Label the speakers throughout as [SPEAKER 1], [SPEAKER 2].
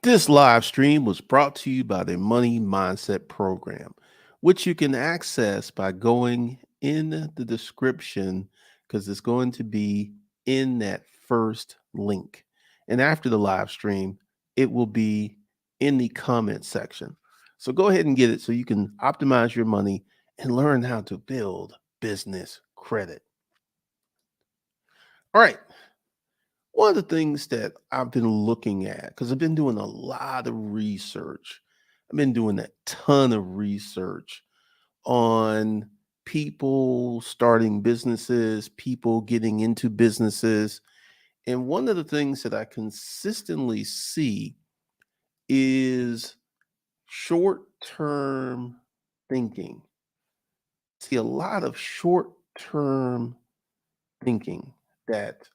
[SPEAKER 1] This live stream was brought to you by the Money Mindset Program, which you can access by going in the description because it's going to be in that first link. And after the live stream, it will be in the comment section. So go ahead and get it so you can optimize your money and learn how to build business credit. All right. One of the things that I've been looking at, because I've been doing a lot of research, I've been doing a ton of research on people starting businesses, people getting into businesses. And one of the things that I consistently see is short term thinking. See a lot of short term thinking that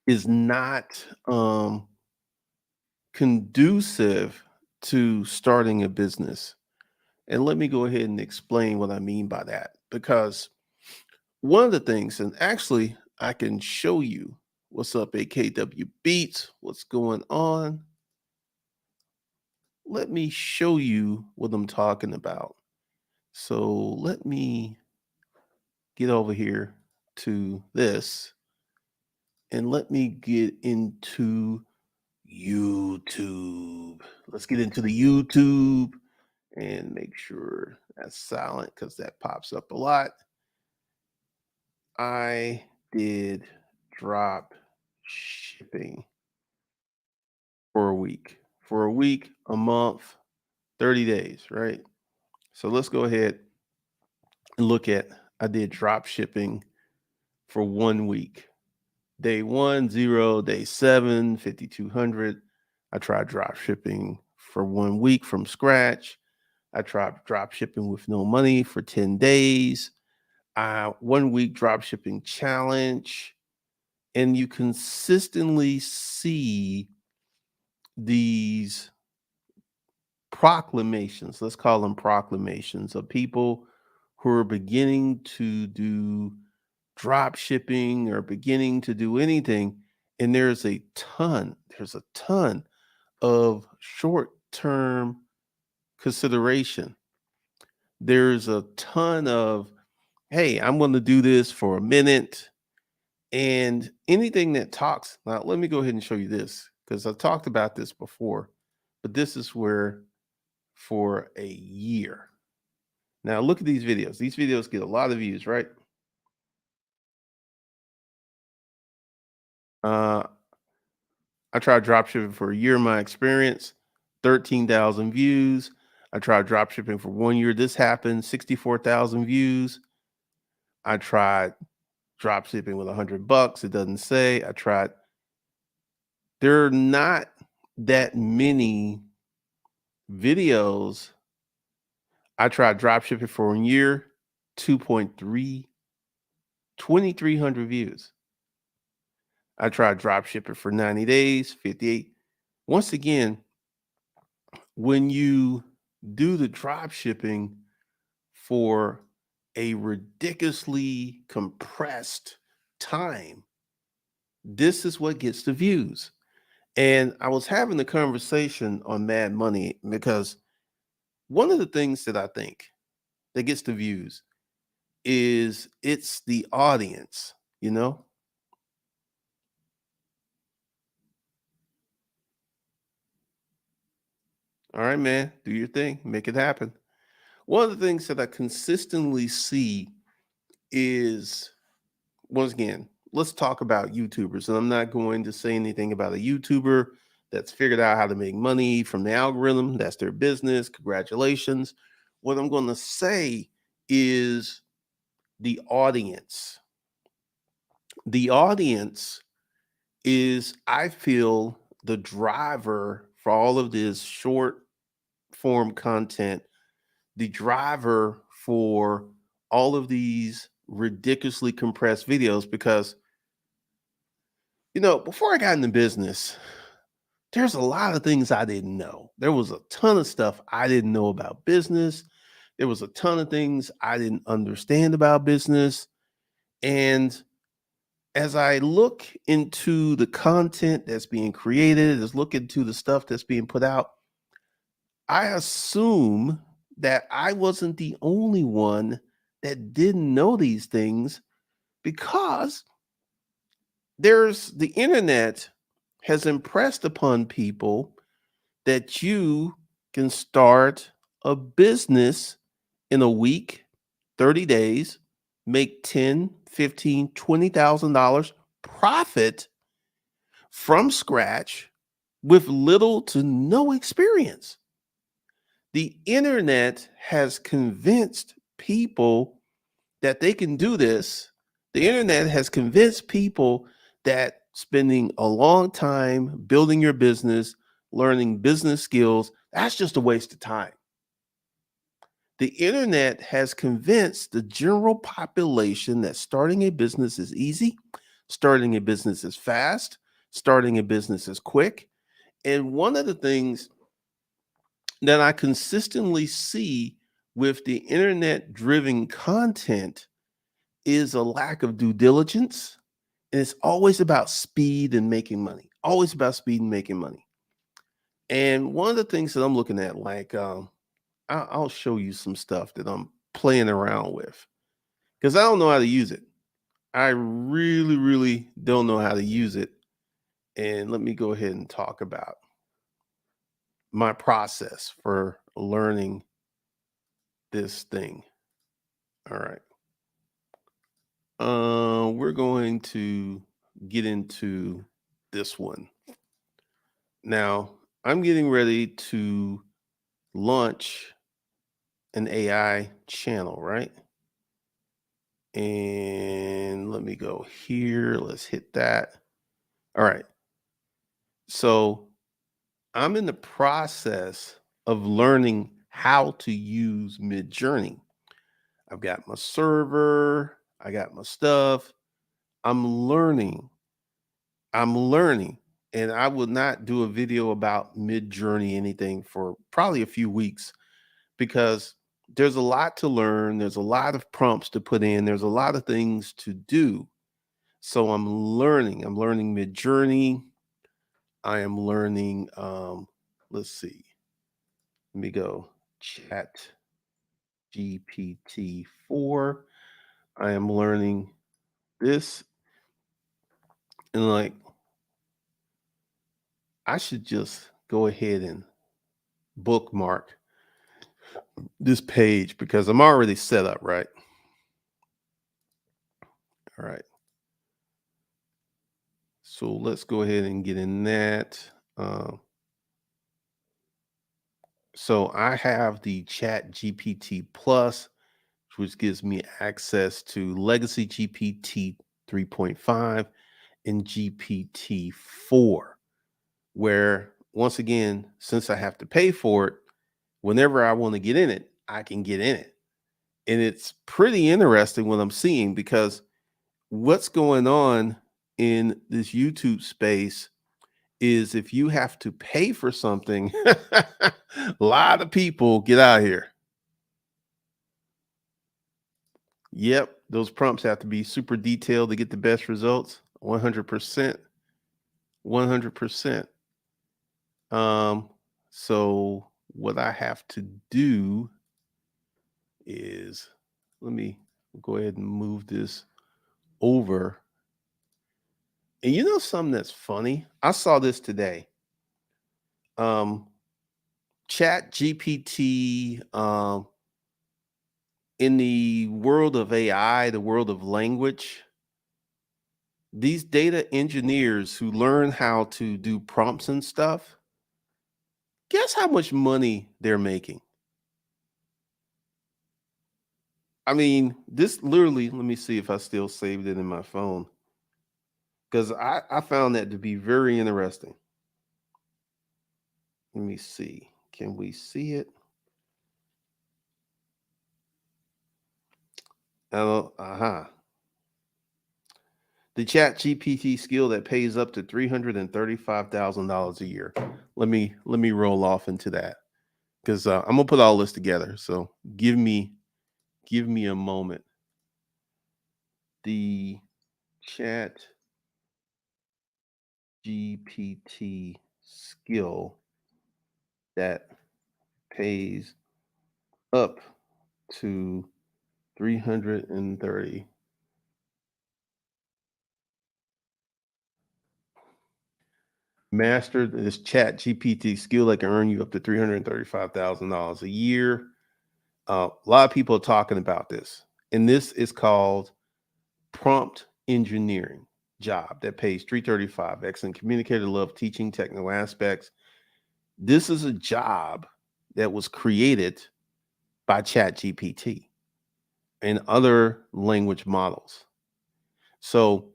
[SPEAKER 1] is not conducive to starting a business. And let me go ahead and explain what I mean by that. Because one of the things, and actually, I can show you what's up, AKW Beats, what's going on. Let me show you what I'm talking about. So let me get over here to this and let me get into YouTube. Let's get into the YouTube and make sure that's silent because that pops up a lot. I did drop shipping for a week, a month, 30 days, right? So let's go ahead and look at I did drop shipping for 1 week. Day one, zero, day seven, 5,200. I tried drop shipping for 1 week from scratch. I tried drop shipping with no money for 10 days. 1 week drop shipping challenge. And you consistently see these proclamations, let's call them proclamations, of people who are beginning to do drop shipping or beginning to do anything. And there's a ton of short term consideration. There's a ton of, hey, I'm going to do this for a minute. And anything that talks, now let me go ahead and show you this because I've talked about this before, but this is where for a year. Now look at these videos. These videos get a lot of views, right? Uh, I tried dropshipping for a year. My experience, 13,000 views. I tried dropshipping for 1 year. This happened, 64,000 views. I tried dropshipping with $100. It doesn't say. I tried. There are not that many videos. I tried dropshipping for 1 year, 2.3, 2,300 views. I tried dropshipping for 90 days, 58. Once again, when you do the drop shipping for a ridiculously compressed time, this is what gets the views. And I was having a conversation on Mad Money because one of the things that I think that gets the views is it's the audience, you know? All right, man, do your thing, make it happen. One of the things that I consistently see is, once again, let's talk about YouTubers. And I'm not going to say anything about a YouTuber that's figured out how to make money from the algorithm. That's their business. Congratulations. What I'm going to say is the audience. The audience is, I feel, the driver for all of this short form content, the driver for all of these ridiculously compressed videos because before I got into business, there's a lot of things I didn't know. There was a ton of stuff I didn't know about business. There was a ton of things I didn't understand about business. And as I look into the content that's being created, as look into the stuff that's being put out, I assume that I wasn't the only one that didn't know these things because the internet has impressed upon people that you can start a business in a week, 30 days, make 10, 15, $20,000 profit from scratch with little to no experience. The internet has convinced people that they can do this. The internet has convinced people that spending a long time building your business, learning business skills, that's just a waste of time. The internet has convinced the general population that starting a business is easy, starting a business is fast, starting a business is quick. And one of the things that I consistently see with the internet driven content is a lack of due diligence. And it's always about speed and making money, always about speed and making money. And one of the things that I'm looking at, like, I'll show you some stuff that I'm playing around with because I don't know how to use it. I really, really don't know how to use it. And let me go ahead and talk about my process for learning this thing. All right. We're going to get into this one. Now, I'm getting ready to launch an AI channel, right? And let me go here. Let's hit that. All right. So I'm in the process of learning how to use Midjourney. I've got my server, I got my stuff. I'm learning. I'm learning. And I will not do a video about Midjourney anything for probably a few weeks because there's a lot to learn. There's a lot of prompts to put in. There's a lot of things to do. So I'm learning. I'm learning Midjourney. I am learning. Let's see. Let me go. Chat GPT-4. I am learning this, and like I should just go ahead and bookmark this page because I'm already set up, right? All right. So let's go ahead and get in that. Um, so I have the Chat GPT Plus, which gives me access to Legacy GPT 3.5 and GPT 4, where once again, since I have to pay for it, whenever I want to get in it, I can get in it. And it's pretty interesting what I'm seeing because what's going on in this YouTube space is if you have to pay for something, a lot of people get out of here. Yep, those prompts have to be super detailed to get the best results. 100%. 100%. Um, so what I have to do is let me go ahead and move this over. And you know something that's funny? I saw this today. Um, Chat GPT, in the world of AI, the world of language, these data engineers who learn how to do prompts and stuff, guess how much money they're making? I mean, this literally, let me see if I still saved it in my phone because I found that to be very interesting. Let me see. Can we see it? Oh, aha. The Chat GPT skill that pays up to $335,000 a year. Let me roll off into that because I'm gonna put all this together. So give me a moment. The Chat GPT skill that pays up to 330. Master this chat GPT skill that can earn you up to $335,000 a year. A lot of people are talking about this, and this is called prompt engineering job that pays 335. Excellent communicator, love teaching technical aspects. This is a job that was created by chat GPT and other language models. So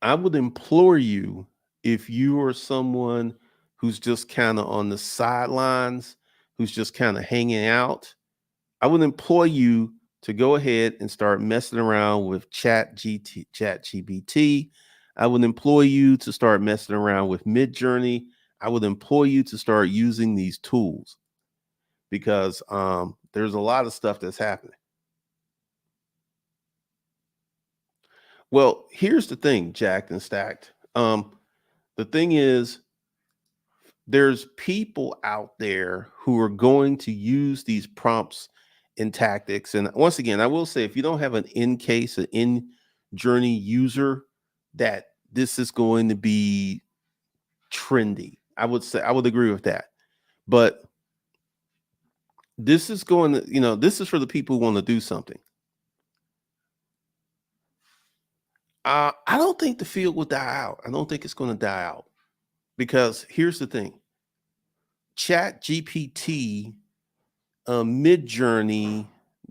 [SPEAKER 1] I would implore you, if you are someone who's just kind of on the sidelines, who's just kind of hanging out, I would implore you to go ahead and start messing around with chat GPT. I would implore you to start messing around with Midjourney. I would implore you to start using these tools because there's a lot of stuff that's happening. Well, here's the thing, Jacked and Stacked. The thing is, there's people out there who are going to use these prompts and tactics. And once again, I will say, if you don't have an in case, an in journey user, that this is going to be trendy. I would say I would agree with that. But this is going to, this is for the people who want to do something. I don't think the field will die out. I don't think it's going to die out because here's the thing: Chat GPT, Mid Journey,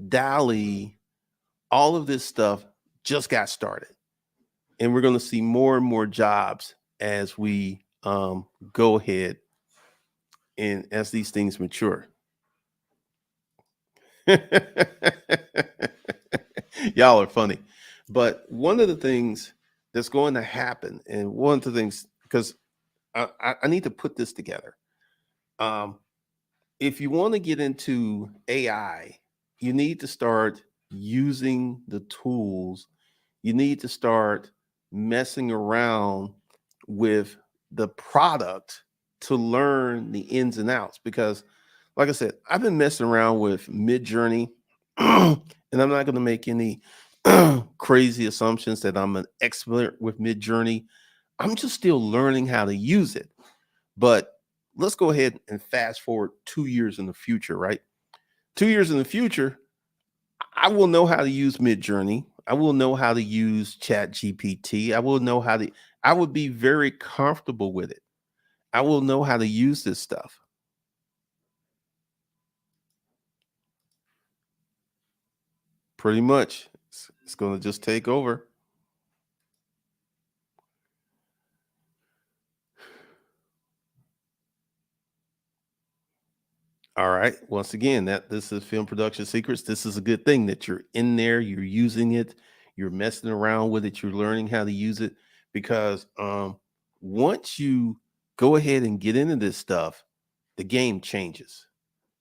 [SPEAKER 1] Dali, all of this stuff just got started, and we're going to see more and more jobs as we go ahead and as these things mature. Y'all are funny, but one of the things that's going to happen, and one of the things, because I need to put this together. Um, if you want to get into AI, you need to start using the tools. You need to start messing around with the product to learn the ins and outs. Because, like I said, I've been messing around with Midjourney, and I'm not going to make any crazy assumptions that I'm an expert with Midjourney. I'm just still learning how to use it. But let's go ahead and fast forward 2 years in the future, right? 2 years in the future, I will know how to use Midjourney. I will know how to use Chat GPT. I would be very comfortable with it. I will know how to use this stuff. Pretty much. It's going to just take over. All right. Once again, that this is Film Production Secrets. This is a good thing that you're in there, you're using it, you're messing around with it, you're learning how to use it, because once you go ahead and get into this stuff, the game changes.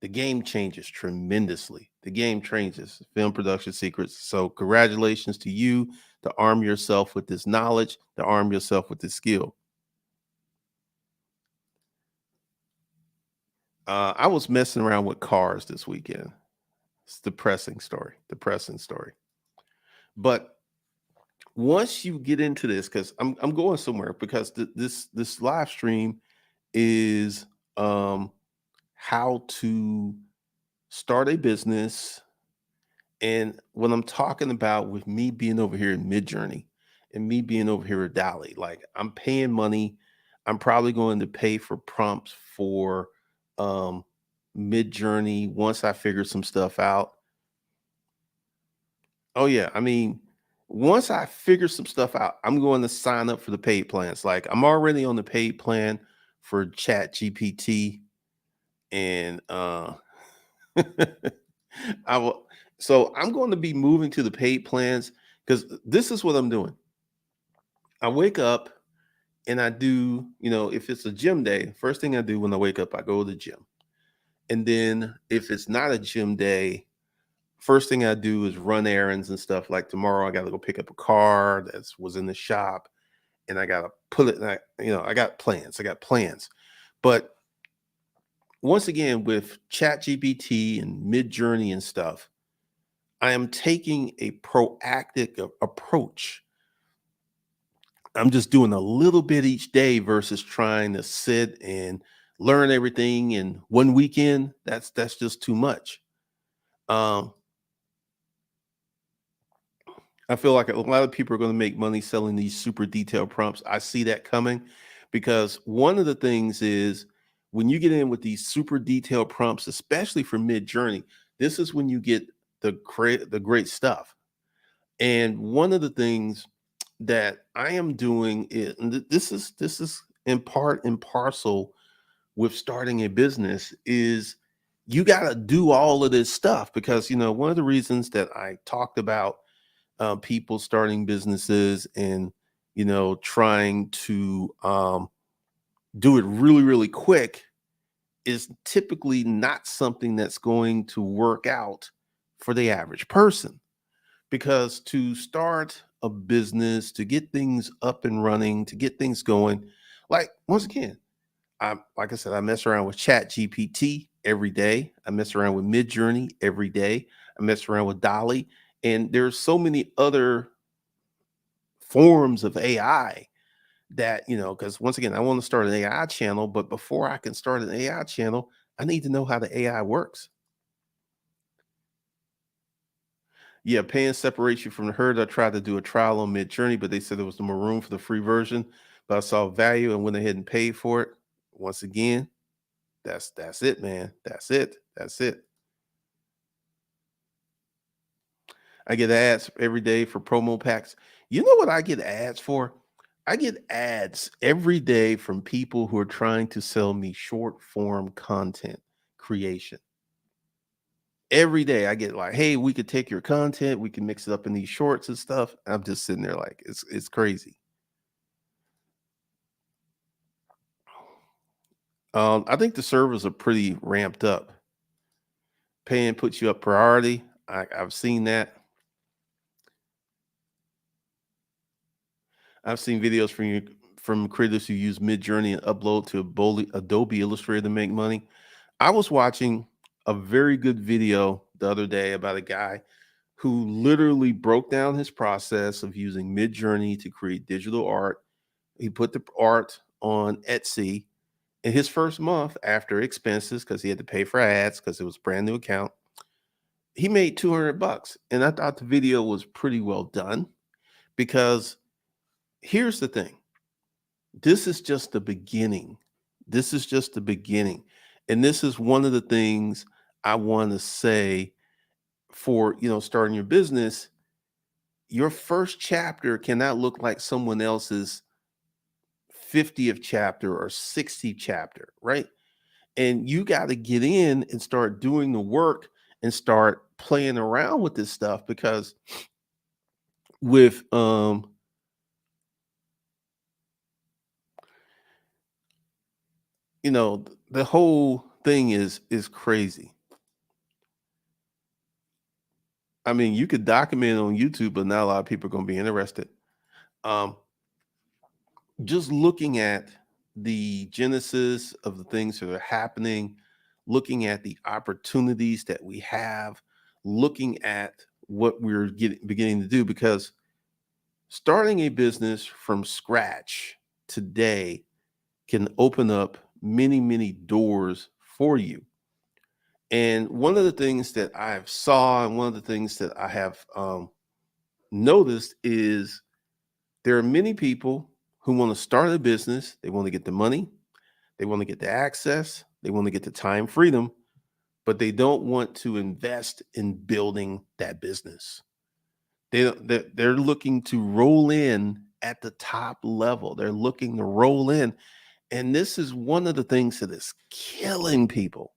[SPEAKER 1] The game changes tremendously. The game changes. Film Production Secrets. So congratulations to you to arm yourself with this knowledge, to arm yourself with this skill. I was messing around with cars this weekend. It's depressing story. Depressing story. But once you get into this, because I'm going somewhere, because this live stream is how to start a business. And what I'm talking about with me being over here in Midjourney and me being over here at Dolly, like, I'm paying money. I'm probably going to pay for prompts for um Midjourney once I figure some stuff out. Oh yeah, I mean, once I figure some stuff out, I'm going to sign up for the paid plans. Like, I'm already on the paid plan for Chat GPT, and I will. So I'm going to be moving to the paid plans, because this is what I'm doing. I wake up and I do, if it's a gym day, first thing I do when I wake up, I go to the gym. And then if it's not a gym day, first thing I do is run errands and stuff. Like tomorrow, I got to go pick up a car that was in the shop, and I got to put it like, I got plans. I got plans. But once again, with Chat GPT and Mid Journey and stuff, I am taking a proactive approach. I'm just doing a little bit each day versus trying to sit and learn everything in one weekend. That's just too much. Um, I feel like a lot of people are going to make money selling these super detailed prompts. I see that coming because one of the things is when you get in with these super detailed prompts, especially for Mid Journey, this is when you get the great stuff. And one of the things that I am doing is, and this is in part and parcel with starting a business, is you got to do all of this stuff because one of the reasons that I talked about people starting businesses and trying to do it really really quick is typically not something that's going to work out for the average person, because to start a business, to get things up and running, to get things going, like once again, like I said, I mess around with Chat GPT every day. I mess around with Mid Journey every day. I mess around with Dolly, and there's so many other forms of AI that, because once again, I want to start an AI channel, but before I can start an AI channel, I need to know how the AI works. Yeah, paying separates you from the herd. I tried to do a trial on Mid Journey, but they said there was no more room for the free version. But I saw value and went ahead and paid for it. Once again, that's it, man. That's it. That's it. I get ads every day for promo packs. You know what I get ads for? I get ads every day from people who are trying to sell me short form content creation. Every day I get like, "Hey, we could take your content, we can mix it up in these shorts and stuff." I'm just sitting there like, it's crazy. I think the servers are pretty ramped up. Paying puts you up priority. I've seen that. I've seen videos from creators who use Midjourney and upload to Adobe Illustrator to make money. I was watching a very good video the other day about a guy who literally broke down his process of using Midjourney to create digital art. He put the art on Etsy. In his first month after expenses, because he had to pay for ads because it was a brand new account, he made 200 bucks. And I thought the video was pretty well done because here's the thing. This is just the beginning. This is just the beginning. And this is one of the things I want to say for, starting your business. Your first chapter cannot look like someone else's 50th chapter or 60th chapter, right? And you got to get in and start doing the work and start playing around with this stuff because with the whole thing is crazy. I mean, you could document it on YouTube, but not a lot of people are going to be interested. Um, just looking at the genesis of the things that are happening, looking at the opportunities that we have, looking at what we're beginning to do, because starting a business from scratch today can open up many, many doors for you. And one of the things that I've saw and one of the things that I have noticed is there are many people who want to start a business. They want to get the money, they want to get the access, they want to get the time freedom, but they don't want to invest in building that business. They're looking to roll in at the top level. They're looking to roll in, and this is one of the things that is killing people.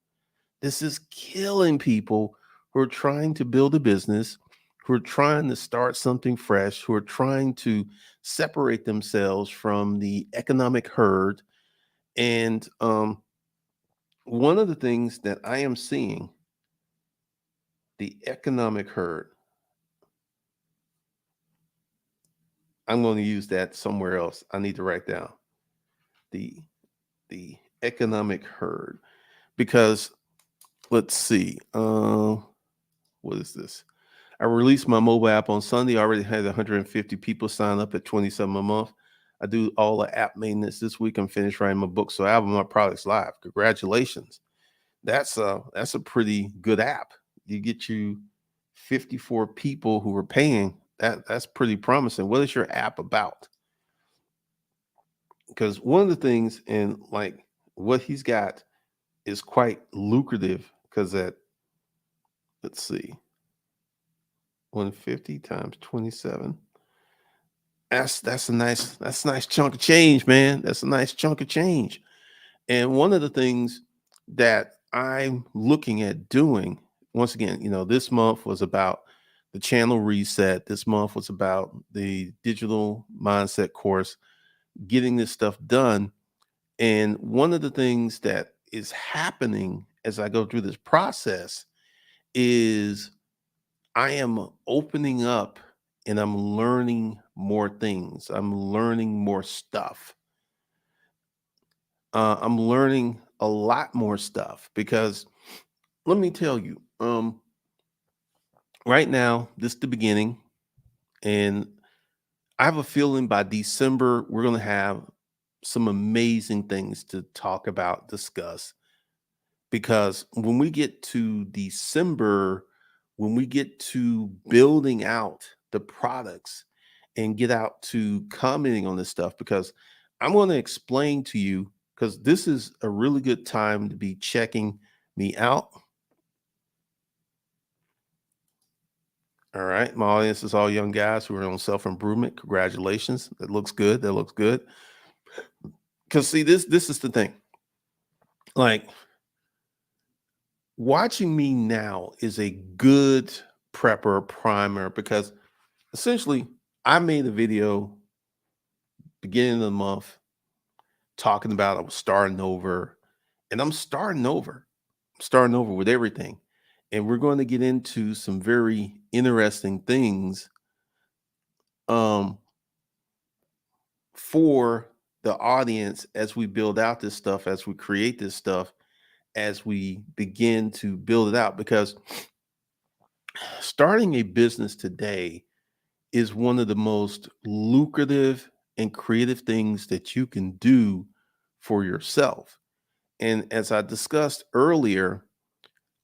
[SPEAKER 1] This is killing people who are trying to build a business, who are trying to start something fresh, who are trying to separate themselves from the economic herd. And one of the things that I am seeing, the economic herd, I'm going to use that somewhere else. I need to write down the the economic herd because let's see. What is this? I released my mobile app on Sunday. I already had 150 people sign up at 27 a month. I do all the app maintenance this week. I'm finished writing my book, so album my products live. Congratulations. That's a pretty good app. You get you 54 people who are paying. That's pretty promising. What is your app about? Because one of the things and like what he's got is quite lucrative because at let's see, 150 times 27. That's a nice chunk of change, man. That's a nice chunk of change. And one of the things that I'm looking at doing, once again, this month was about the channel reset. This month was about the digital mindset course, getting this stuff done. And one of the things that is happening as I go through this process is I am opening up and I'm learning more things. I'm learning more stuff. I'm learning a lot more stuff because let me tell you, right now, this is the beginning, and I have a feeling by December, we're going to have some amazing things to talk about, discuss. Because when we get to December, when we get to building out the products and get out to commenting on this stuff, because I'm going to explain to you, because this is a really good time to be checking me out. All right. My audience is all young guys who are on self improvement. Congratulations. That looks good. That looks good. Because see, this is the thing. Like watching me now is a good prepper primer because essentially I made a video beginning of the month talking about I was starting over, and I'm starting over. I'm starting over with everything. And we're going to get into some very interesting things um for the audience as we build out this stuff, as we create this stuff, as we begin to build it out. Because starting a business today is one of the most lucrative and creative things that you can do for yourself. And as I discussed earlier,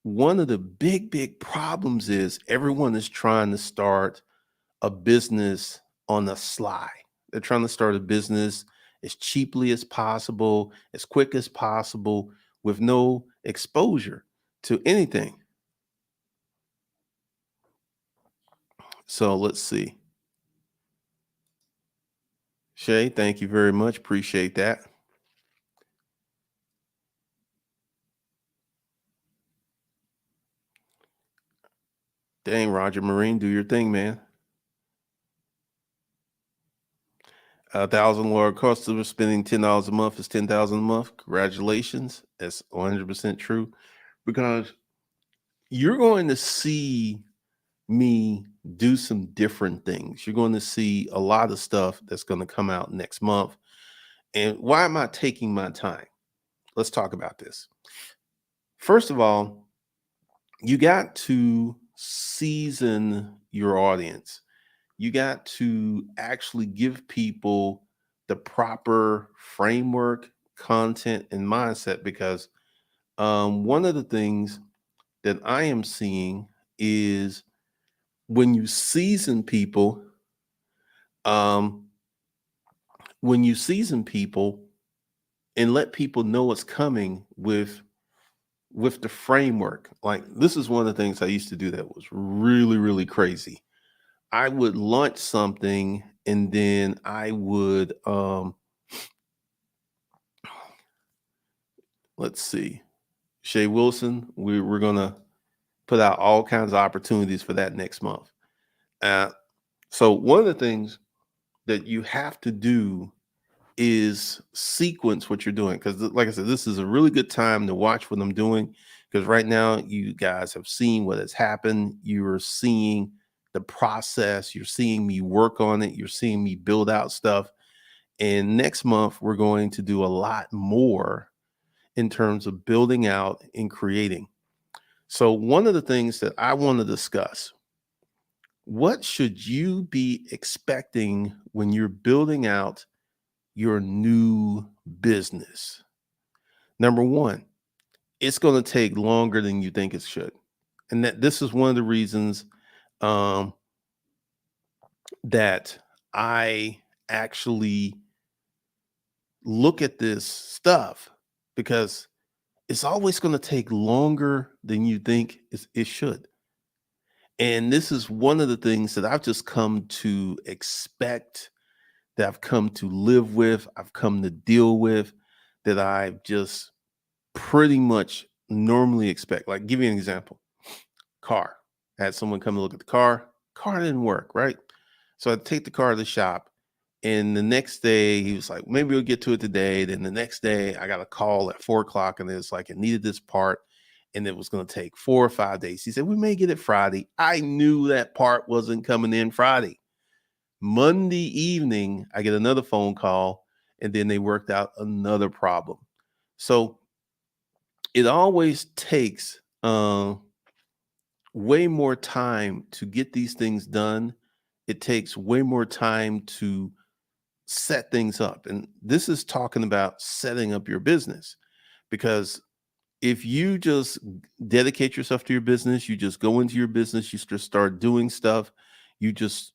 [SPEAKER 1] one of the big problems is everyone is trying to start a business on the sly. They're trying to start a business as cheaply as possible, as quick as possible, with no exposure to anything. So let's see. Shay, thank you very much. Appreciate that. Dang, Roger Marine, do your thing, man. 1,000 lower customers spending $10 a month is 10,000 a month. Congratulations. That's 100% true because you're going to see me do some different things. You're going to see a lot of stuff that's going to come out next month. And why am I taking my time? Let's talk about this. First of all, you got to season your audience. You got to actually give people the proper framework, content, and mindset because one of the things that I am seeing is when you season people, um, when you season people and let people know what's coming with the framework. Like this is one of the things I used to do that was really crazy. I would launch something and then I would let's see. Shay Wilson, we're gonna put out all kinds of opportunities for that next month. Uh, so one of the things that you have to do is sequence what you're doing because like I said, this is a really good time to watch what I'm doing because right now you guys have seen what has happened. You are seeing the process. You're seeing me work on it. You're seeing me build out stuff. And next month, we're going to do a lot more in terms of building out and creating. So, one of the things that I want to discuss, what should you be expecting when you're building out your new business? Number one, it's going to take longer than you think it should. And that this is one of the reasons um, that I actually look at this stuff, because it's always going to take longer than you think it should. And this is one of the things that I've just come to expect, that I've come to live with, I've come to deal with, that I've just pretty much normally expect. Like, give you an example. Car. I had someone come to look at the car. Car didn't work, right? So I take the car to the shop. And the next day, he was like, maybe we'll get to it today. Then the next day, I got a call at 4 o'clock, and it's like it needed this part, and it was going to take 4 or 5 days. He said, we may get it Friday. I knew that part wasn't coming in Friday. Monday evening, I get another phone call, and then they worked out another problem. So it always takes way more time to get these things done. It takes way more time to set things up. And this is talking about setting up your business, because if you just dedicate yourself to your business, you just go into your business, you just start doing stuff, you just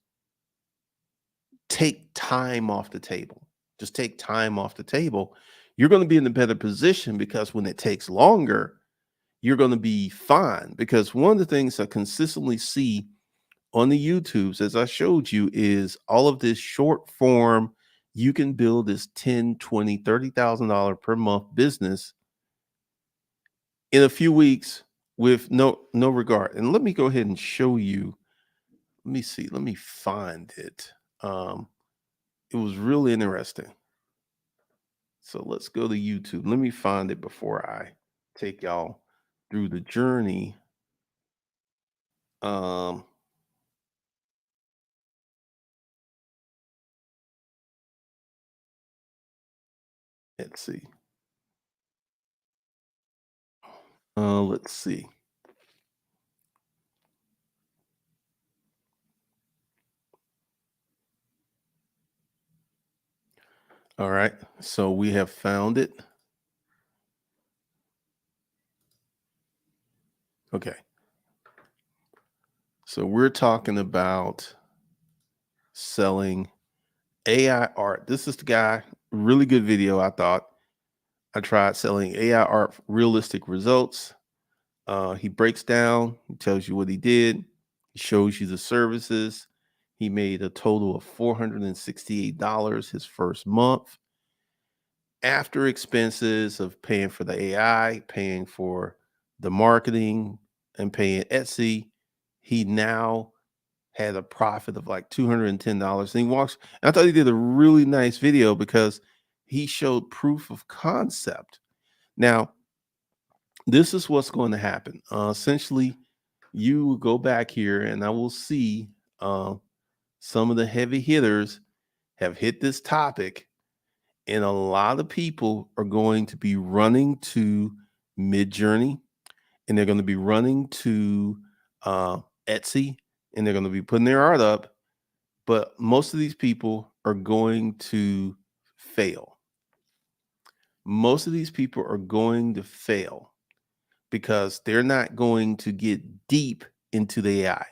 [SPEAKER 1] take time off the table. Just take time off the table. You're going to be in a better position, because when it takes longer, you're going to be fine. Because one of the things I consistently see on the YouTubes, as I showed you, is all of this short form. You can build this 10, 20, $30,000 per month business in a few weeks with no regard. And let me go ahead and show you. Let me see. Let me find it. It was really interesting. So let's go to YouTube. Let me find it before I take y'all through the journey. Um, let's see. Let's see. All right. So we have found it. Okay. So we're talking about selling AI art. This is the guy. Really good video, I thought. I tried selling AI art, realistic results. He breaks down, he tells you what he did, he shows you the services. He made a total of $468 his first month after expenses of paying for the AI, paying for the marketing, and paying Etsy. He now had a profit of like $210. And he walks, and I thought he did a really nice video, because he showed proof of concept. Now, this is what's going to happen. Essentially, you will go back here, and I will see uh, some of the heavy hitters have hit this topic, and a lot of people are going to be running to Midjourney, and they're going to be running to Etsy, and they're going to be putting their art up. But most of these people are going to fail. Most of these people are going to fail, because they're not going to get deep into the AI.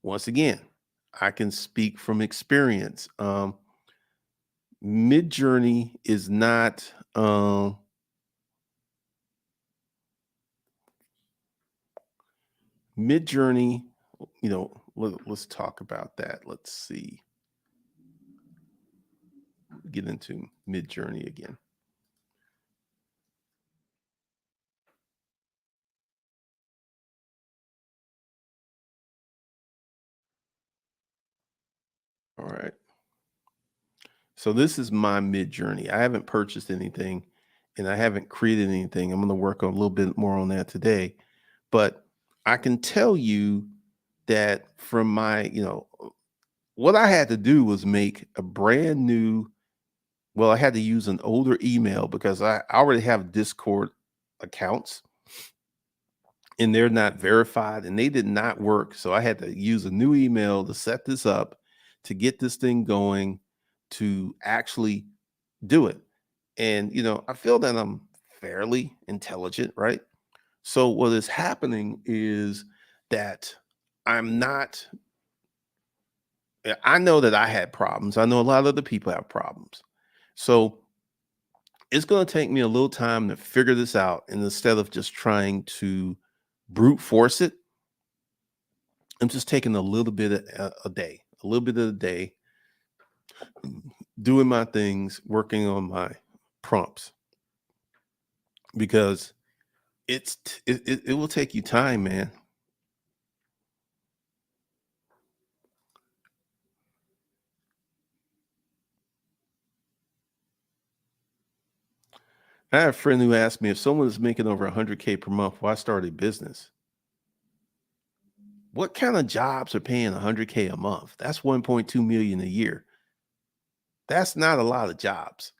[SPEAKER 1] Once again, I can speak from experience. Midjourney is not Midjourney. Let's talk about that. Let's see. Get into Midjourney again. All right. So this is my Midjourney. I haven't purchased anything, and I haven't created anything. I'm going to work on a little bit more on that today. But I can tell you that from my, what I had to do was make a brand new, well, I had to use an older email because I already have Discord accounts and they're not verified and they did not work. So I had to use a new email to set this up, to get this thing going, to actually do it. And, I feel that I'm fairly intelligent, right? So what is happening is that I'm not, I know that I had problems. I know a lot of other people have problems. So it's going to take me a little time to figure this out. And instead of just trying to brute force it, I'm just taking a little bit a day, a little bit of a day, doing my things, working on my prompts because it will take you time, man. I have a friend who asked me if someone is making over 100K per month, why start a business? What kind of jobs are paying 100K a month? That's 1.2 million a year. That's not a lot of jobs.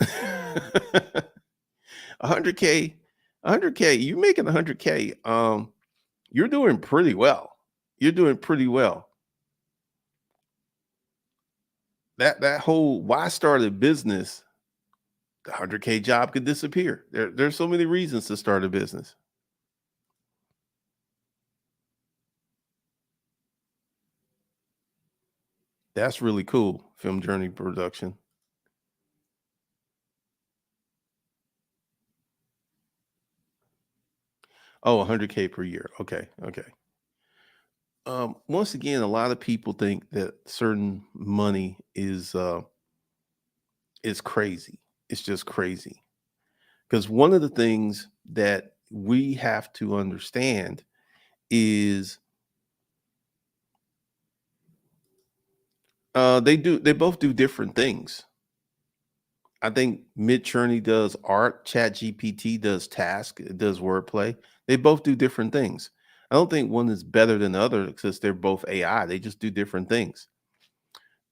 [SPEAKER 1] 100K, 100K, you making 100K, you're doing pretty well. You're doing pretty well. That whole why start a business, the 100K job could disappear. There's so many reasons to start a business. That's really cool. Film journey production. Oh, 100K per year. Okay. Okay. Once again, a lot of people think that certain money is crazy. It's just crazy. Because one of the things that we have to understand is they both do different things. I think Midjourney does art, Chat GPT does task, it does wordplay. They both do different things. I don't think one is better than the other because they're both AI. They just do different things.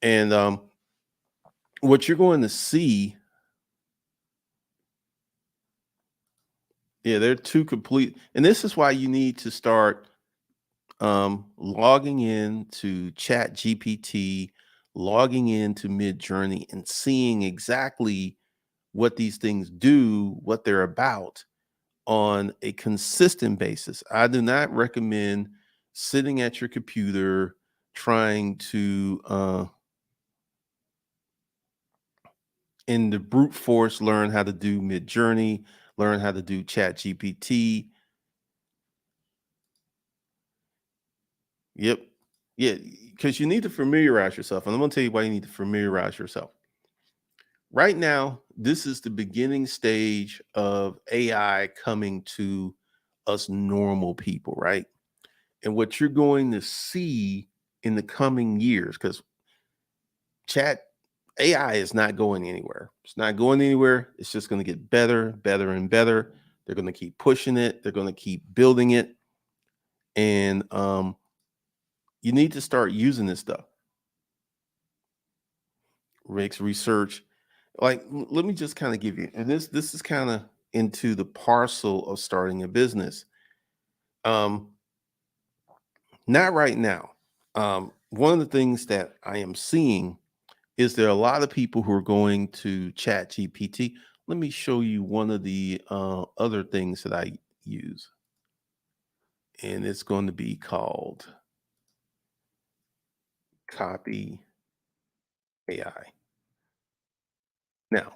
[SPEAKER 1] And what you're going to see, yeah, they're two complete. And this is why you need to start logging in to Chat GPT, logging into Midjourney, and seeing exactly what these things do, what they're about on a consistent basis. I do not recommend sitting at your computer trying to in the brute force learn how to do Mid Journey, learn how to do Chat GPT. Yep. Yeah, because you need to familiarize yourself. And I'm gonna tell you why you need to familiarize yourself. Right now, this is the beginning stage of AI coming to us normal people, right? And what you're going to see in the coming years, because chat AI is not going anywhere. It's not going anywhere. It's just going to get better, better, and better. They're going to keep pushing it. They're going to keep building it. And you need to start using this stuff. Makes research. Like, let me just kind of give you, and this is kind of into the parcel of starting a business. Um, Not right now. One of the things that I am seeing is there are a lot of people who are going to Chat GPT. Let me show you one of the other things that I use, and it's going to be called Copy AI. Now,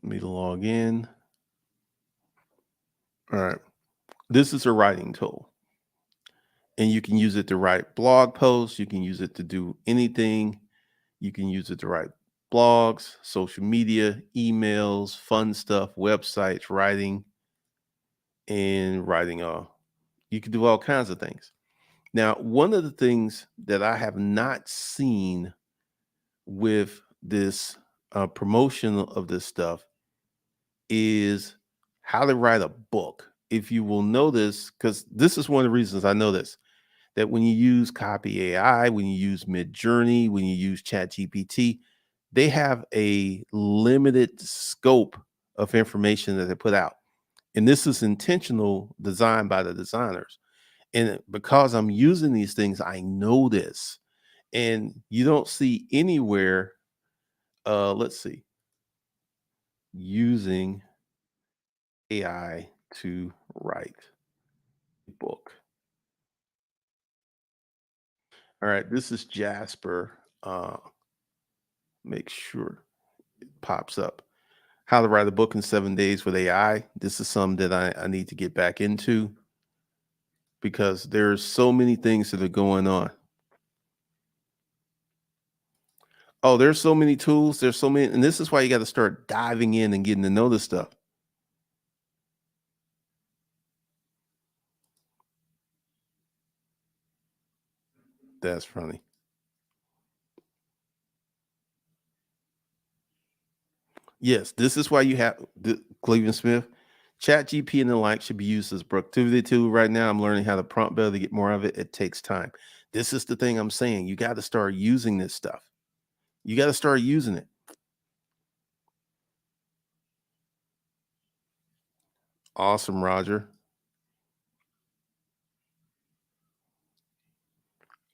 [SPEAKER 1] let me log in. All right. This is a writing tool, and you can use it to write blog posts. You can use it to do anything. You can use it to write blogs, social media, emails, fun stuff, websites, writing, and writing. You can do all kinds of things. Now, one of the things that I have not seen with this promotion of this stuff is how to write a book. if you will notice, because this is one of the reasons I know this, that when you use Copy AI, when you use Midjourney, when you use ChatGPT, they have a limited scope of information that they put out. And this is intentional design by the designers. And because I'm using these things, I know this. And you don't see anywhere, let's see, using AI to write a book. All right, this is Jasper. Make sure it pops up. How to write a book in 7 days with AI. This is something that I need to get back into because there's so many things that are going on. Oh, there's so many tools. There's so many, and this is why you got to start diving in and getting to know this stuff. That's funny. Yes, this is why you have the Cleveland Smith. Chat GP and the like should be used as a productivity tool. Right now, I'm learning how to prompt better to get more of it. It takes time. This is the thing I'm saying. You got to start using this stuff. You got to start using it. Awesome, Roger.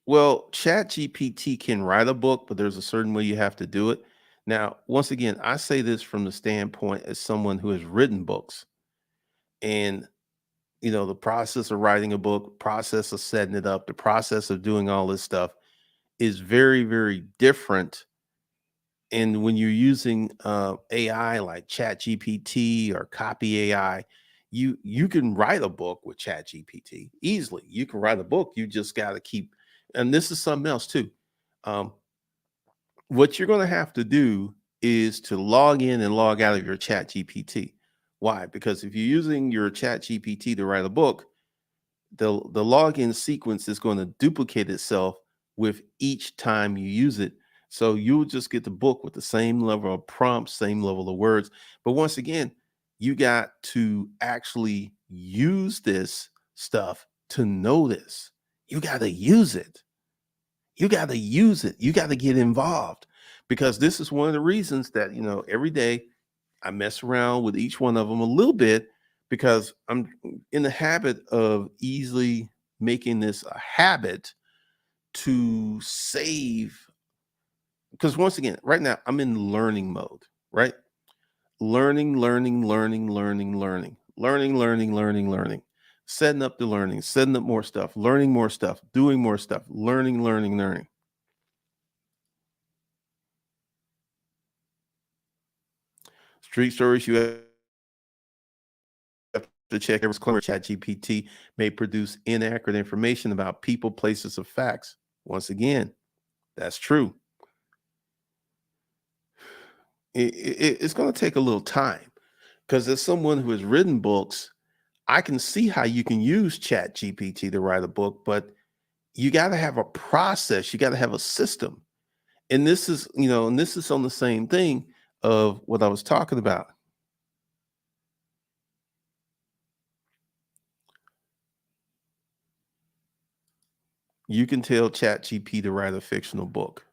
[SPEAKER 1] Well, Chat GPT can write a book, but there's a certain way you have to do it. Now, once again, I say this from the standpoint as someone who has written books. And the process of writing a book, process of setting it up, the process of doing all this stuff is very, very different. And when you're using AI like Chat GPT or Copy AI, you can write a book with Chat GPT easily. You can write a book. You just got to keep. And this is something else too. Um, what you're going to have to do is to log in and log out of your Chat GPT. Why? Because if you're using your Chat GPT to write a book, the login sequence is going to duplicate itself with each time you use it. So you'll just get the book with the same level of prompts, same level of words. But once again, you got to actually use this stuff to know this. You got to use it. You got to use it. You got to get involved because this is one of the reasons that, every day I mess around with each one of them a little bit because I'm in the habit of easily making this a habit to save. Because once again, right now I'm in learning mode, right? Learning, learning, learning, learning, learning, learning, learning, learning, learning, setting up the learning, setting up more stuff, doing more stuff, learning, learning, learning. Street stories you have to check every disclaimer. Chat GPT may produce inaccurate information about people, places, or facts. Once again, that's true. It's going to take a little time because as someone who has written books, I can see how you can use Chat GPT to write a book, but you got to have a process. You got to have a system. And this is on the same thing of what I was talking about. You can tell Chat GPT to write a fictional book.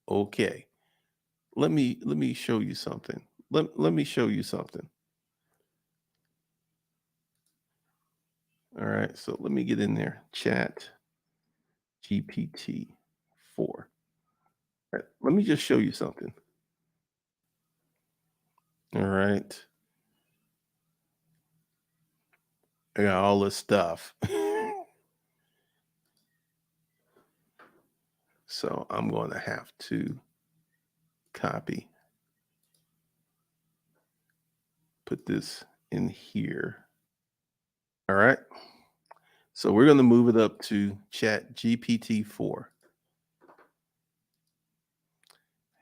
[SPEAKER 1] Okay. Let me show you something. Let me show you something. All right. So let me get in there. Chat GPT 4. All right, let me just show you something. All right. I got all this stuff. So I'm going to have to copy, put this in here. All right. So we're going to move it up to Chat GPT 4.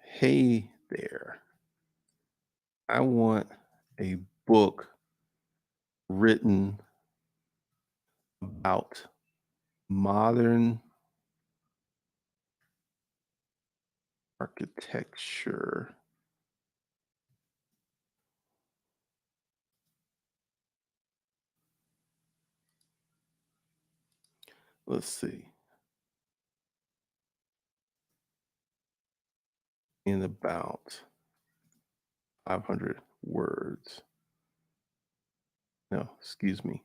[SPEAKER 1] Hey there. I want a book written about modern architecture. Let's see. In about 500 words. No, excuse me,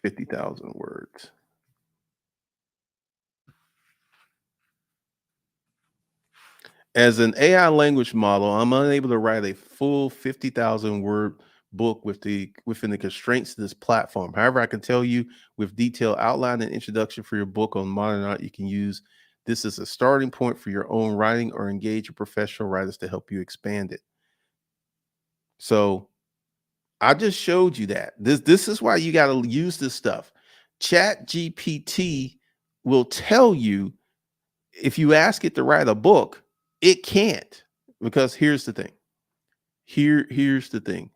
[SPEAKER 1] 50,000 words. As an AI language model, I'm unable to write a full 50,000 word book within the constraints of this platform. However, I can tell you with detailed outline and introduction for your book on modern art, you can use this as a starting point for your own writing or engage your professional writers to help you expand it. So I just showed you that. This is why you got to use this stuff. Chat GPT will tell you if you ask it to write a book, it can't. Because here's the thing. Here's the thing.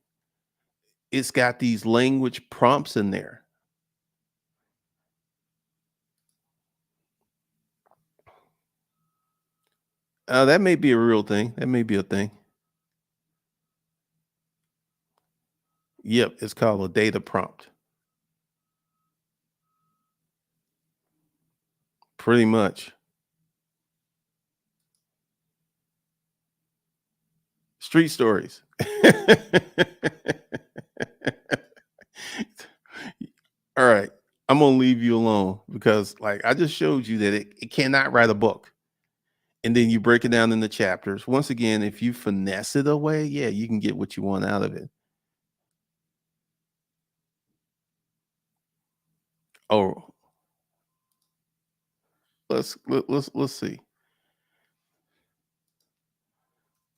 [SPEAKER 1] It's got these language prompts in there. That may be a real thing. That may be a thing. Yep, it's called a data prompt. Pretty much. Street stories. All right. I'm gonna leave you alone because like I just showed you that it cannot write a book. And then you break it down into chapters. Once again, if you finesse it away, yeah, you can get what you want out of it. Oh, let's see.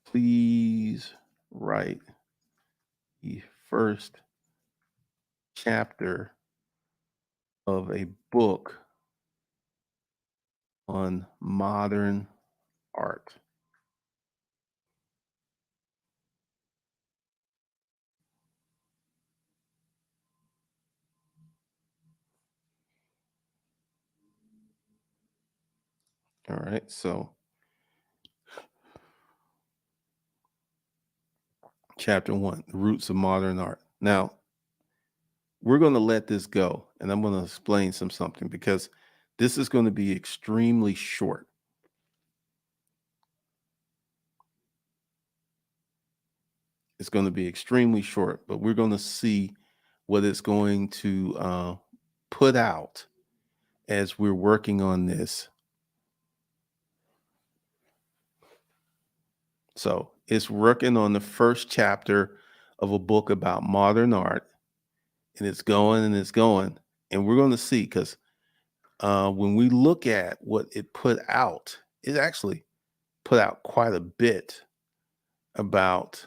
[SPEAKER 1] Please write the first chapter of a book on modern art. All right. So, chapter 1, the roots of modern art. Now, we're going to let this go and I'm going to explain something because this is going to be extremely short. It's going to be extremely short, but we're going to see what it's going to put out as we're working on this. So it's working on the first chapter of a book about modern art, and it's going and it's going. And we're going to see because when we look at what it put out, it actually put out quite a bit about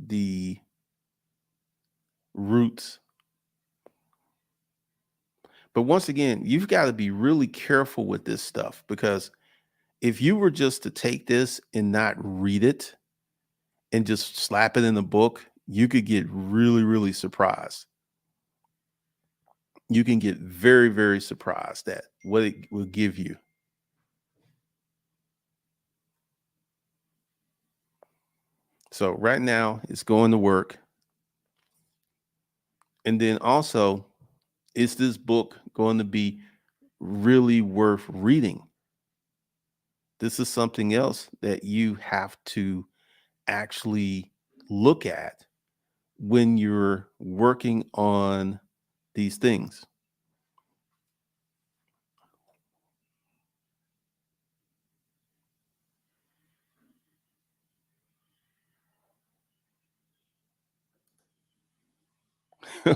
[SPEAKER 1] the roots. But once again, you've got to be really careful with this stuff because if you were just to take this and not read it and just slap it in a book, you could get really, really surprised. You can get very, very surprised at what it will give you. So right now it's going to work. And then also, is this book going to be really worth reading? This is something else that you have to actually look at when you're working on these things.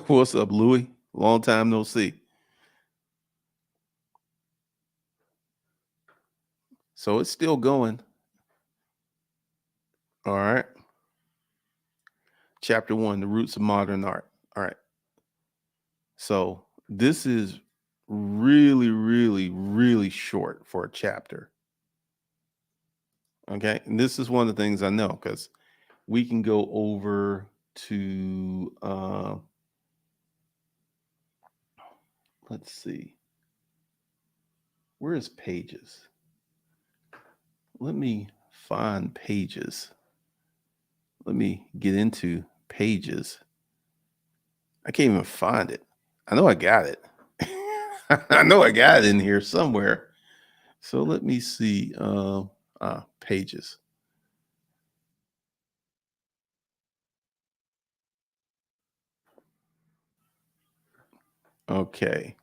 [SPEAKER 1] What's up, Louis? Long time no see. So it's still going. All right. Chapter 1, the roots of modern art. All right. So this is really, really, really short for a chapter. Okay. And this is one of the things I know because we can go over to let's see. Where is pages? Let me find pages. Let me get into pages. I can't even find it. I know I got it. I know I got it in here somewhere. So let me see. Pages. Okay.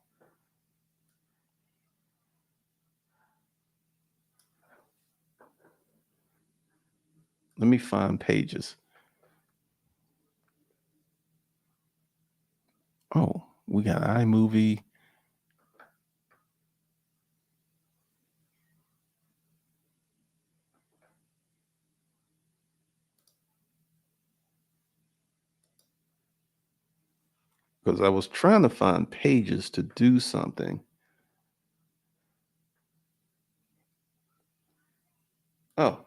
[SPEAKER 1] Let me find pages. Oh, we got iMovie. Because I was trying to find pages to do something. Oh,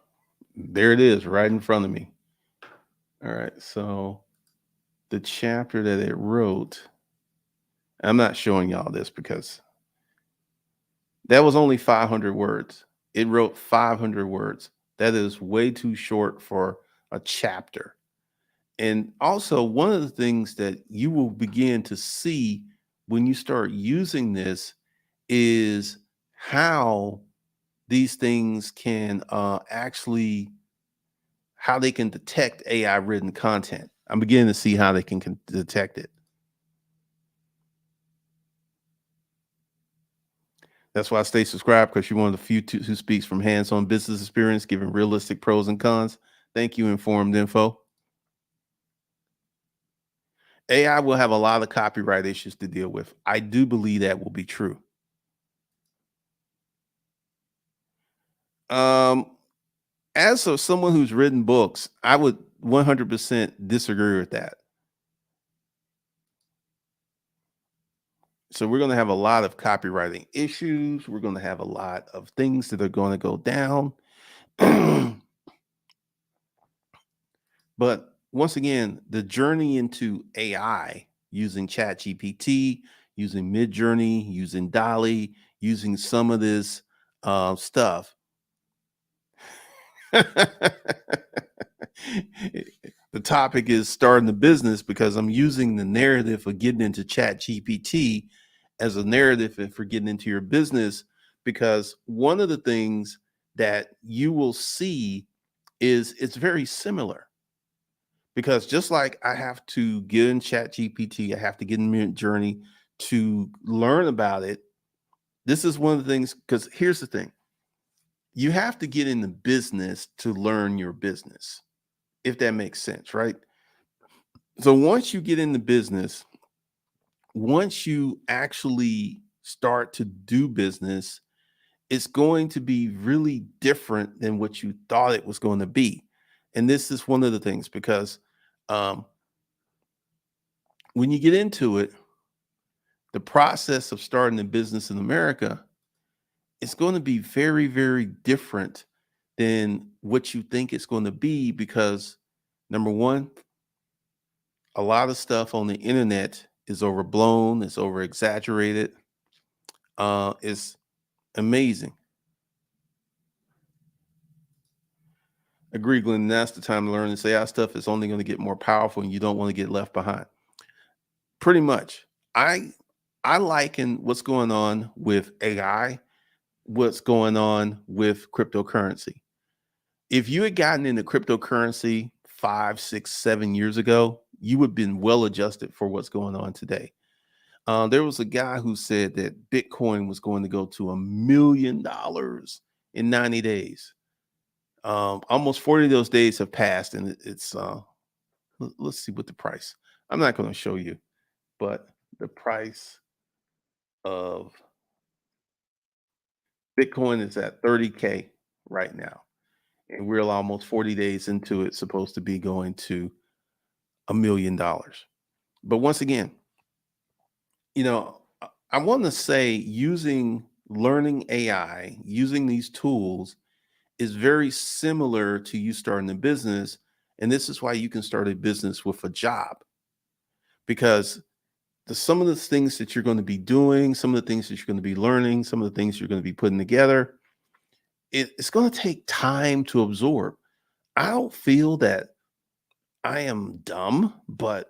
[SPEAKER 1] there it is right in front of me. All right. So the chapter that it wrote, I'm not showing y'all this because that was only 500 words. It wrote 500 words. That is way too short for a chapter. And also, one of the things that you will begin to see when you start using this is how these things can actually how they can detect AI written content. I'm beginning to see how they can detect it. That's why I stay subscribed because you're one of the few who speaks from hands-on business experience, giving realistic pros and cons. Thank you, Informed Info. AI will have a lot of copyright issues to deal with. I do believe that will be true. Um, as of someone who's written books, I would 100% disagree with that. So we're going to have a lot of copywriting issues. We're going to have a lot of things that are going to go down. But once again, the journey into AI using ChatGPT, using Midjourney, using Dolly, using some of this stuff. The topic is starting the business because I'm using the narrative of getting into ChatGPT as a narrative and for getting into your business because one of the things that you will see is it's very similar because just like I have to get in ChatGPT, I have to get in Midjourney to learn about it. This is one of the things because here's the thing: you have to get in the business to learn your business, if that makes sense, right? So once you get in the business, once you actually start to do business, it's going to be really different than what you thought it was going to be. And this is one of the things because um, when you get into it, the process of starting a business in America is going to be very, very different than what you think it's going to be because number one, a lot of stuff on the internet is overblown, it's over exaggerated. It's amazing. Agree, Glenn. That's the time to learn and say our stuff is only going to get more powerful and you don't want to get left behind. Pretty much. I liken what's going on with AI, what's going on with cryptocurrency. If you had gotten into cryptocurrency 5, 6, 7 years ago, you would have been well adjusted for what's going on today. There was a guy who said that Bitcoin was going to go to $1 million in 90 days. Almost 40 of those days have passed, and it's let's see what the price. I'm not going to show you, but the price of Bitcoin is at 30K right now, and we're almost 40 days into it, supposed to be going to $1 million. But once again, I want to say using learning AI, using these tools is very similar to you starting a business. And this is why you can start a business with a job because some of the things that you're going to be doing, some of the things that you're going to be learning, some of the things you're going to be putting together, it's going to take time to absorb. I don't feel that I am dumb, but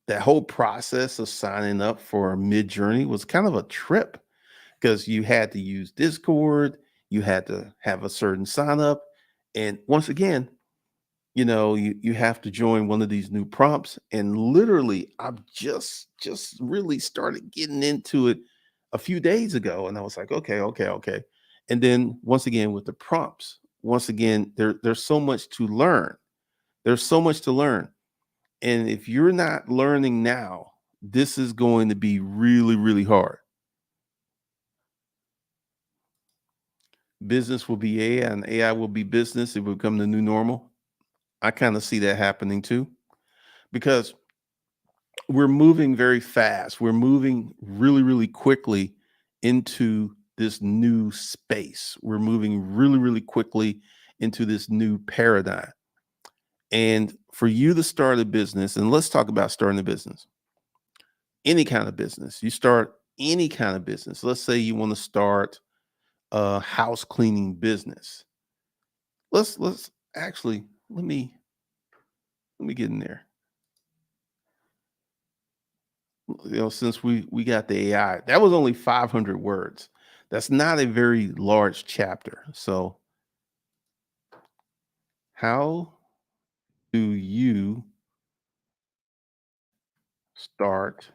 [SPEAKER 1] that whole process of signing up for Mid Journey was kind of a trip because you had to use Discord, you had to have a certain sign up, and once again, you have to join one of these new prompts. And literally, I've just really started getting into it a few days ago, and I was like, okay, okay, okay. And then once again with the prompts, once again, there's so much to learn. There's so much to learn. And if you're not learning now, this is going to be really, really hard. Business will be AI and AI will be business. It will become the new normal. I kind of see that happening too, because we're moving very fast. We're moving really, really quickly into this new space. We're moving really, really quickly into this new paradigm. And for you to start a business, and let's talk about starting a business, any kind of business, you start any kind of business. Let's say you want to start a house cleaning business. Let's actually let me get in there. Since we got the AI, that was only 500 words. That's not a very large chapter. So, how do you start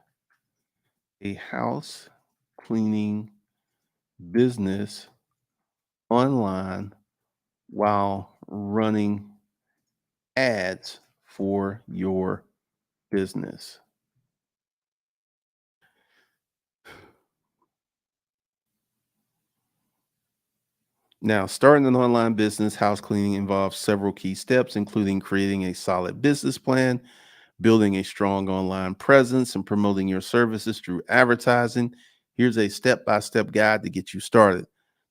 [SPEAKER 1] a house cleaning business online while running ads for your business? Now, starting an online business, house cleaning involves several key steps, including creating a solid business plan, building a strong online presence, and promoting your services through advertising. Here's a step by step guide to get you started.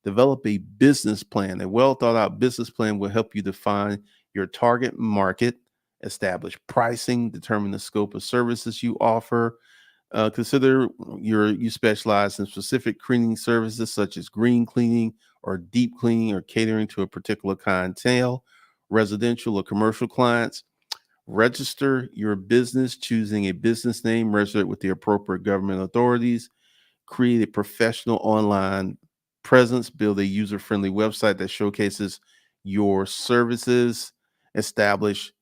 [SPEAKER 1] Develop a business plan. A well thought out business plan will help you define your target market, establish pricing, determine the scope of services you offer. Consider you specialize in specific cleaning services such as green cleaning or deep cleaning or catering to a particular clientele, residential or commercial clients. Register your business, choosing a business name, register it with the appropriate government authorities, create a professional online presence, build a user friendly website that showcases your services, establish.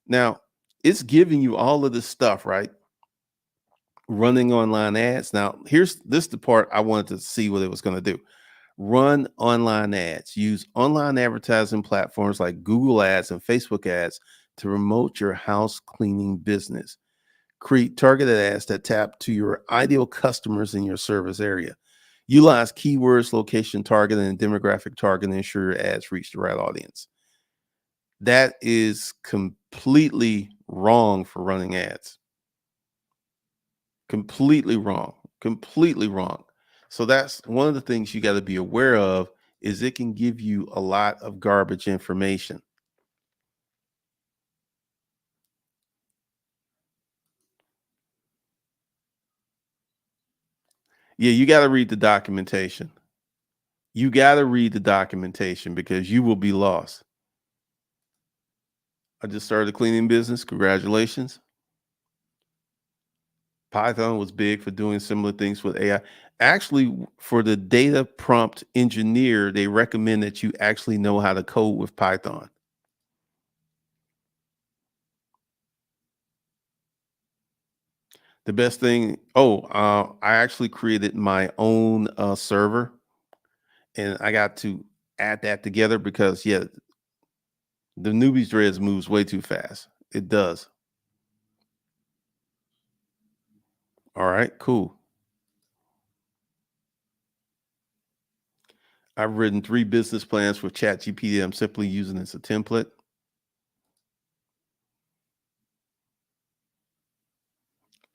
[SPEAKER 1] Now, it's giving you all of this stuff, right? Running online ads. Now, here's this the part I wanted to see what it was going to do. Run online ads. Use online advertising platforms like Google Ads and Facebook ads to promote your house cleaning business. Create targeted ads that tap to your ideal customers in your service area. Utilize keywords, location targeting, and demographic targeting to ensure your ads reach the right audience. That is completely wrong for running ads. Completely wrong. Completely wrong. So that's one of the things you got to be aware of is it can give you a lot of garbage information. Yeah, you got to read the documentation. You got to read the documentation because you will be lost. I just started a cleaning business. Congratulations. Python was big for doing similar things with AI. Actually, for the data prompt engineer, they recommend that you actually know how to code with Python. The best thing, I actually created my own server and I got to add that together because, yeah, the newbie's dreads moves way too fast. It does. All right, cool. I've written 3 business plans for ChatGPT. I'm simply using it as a template.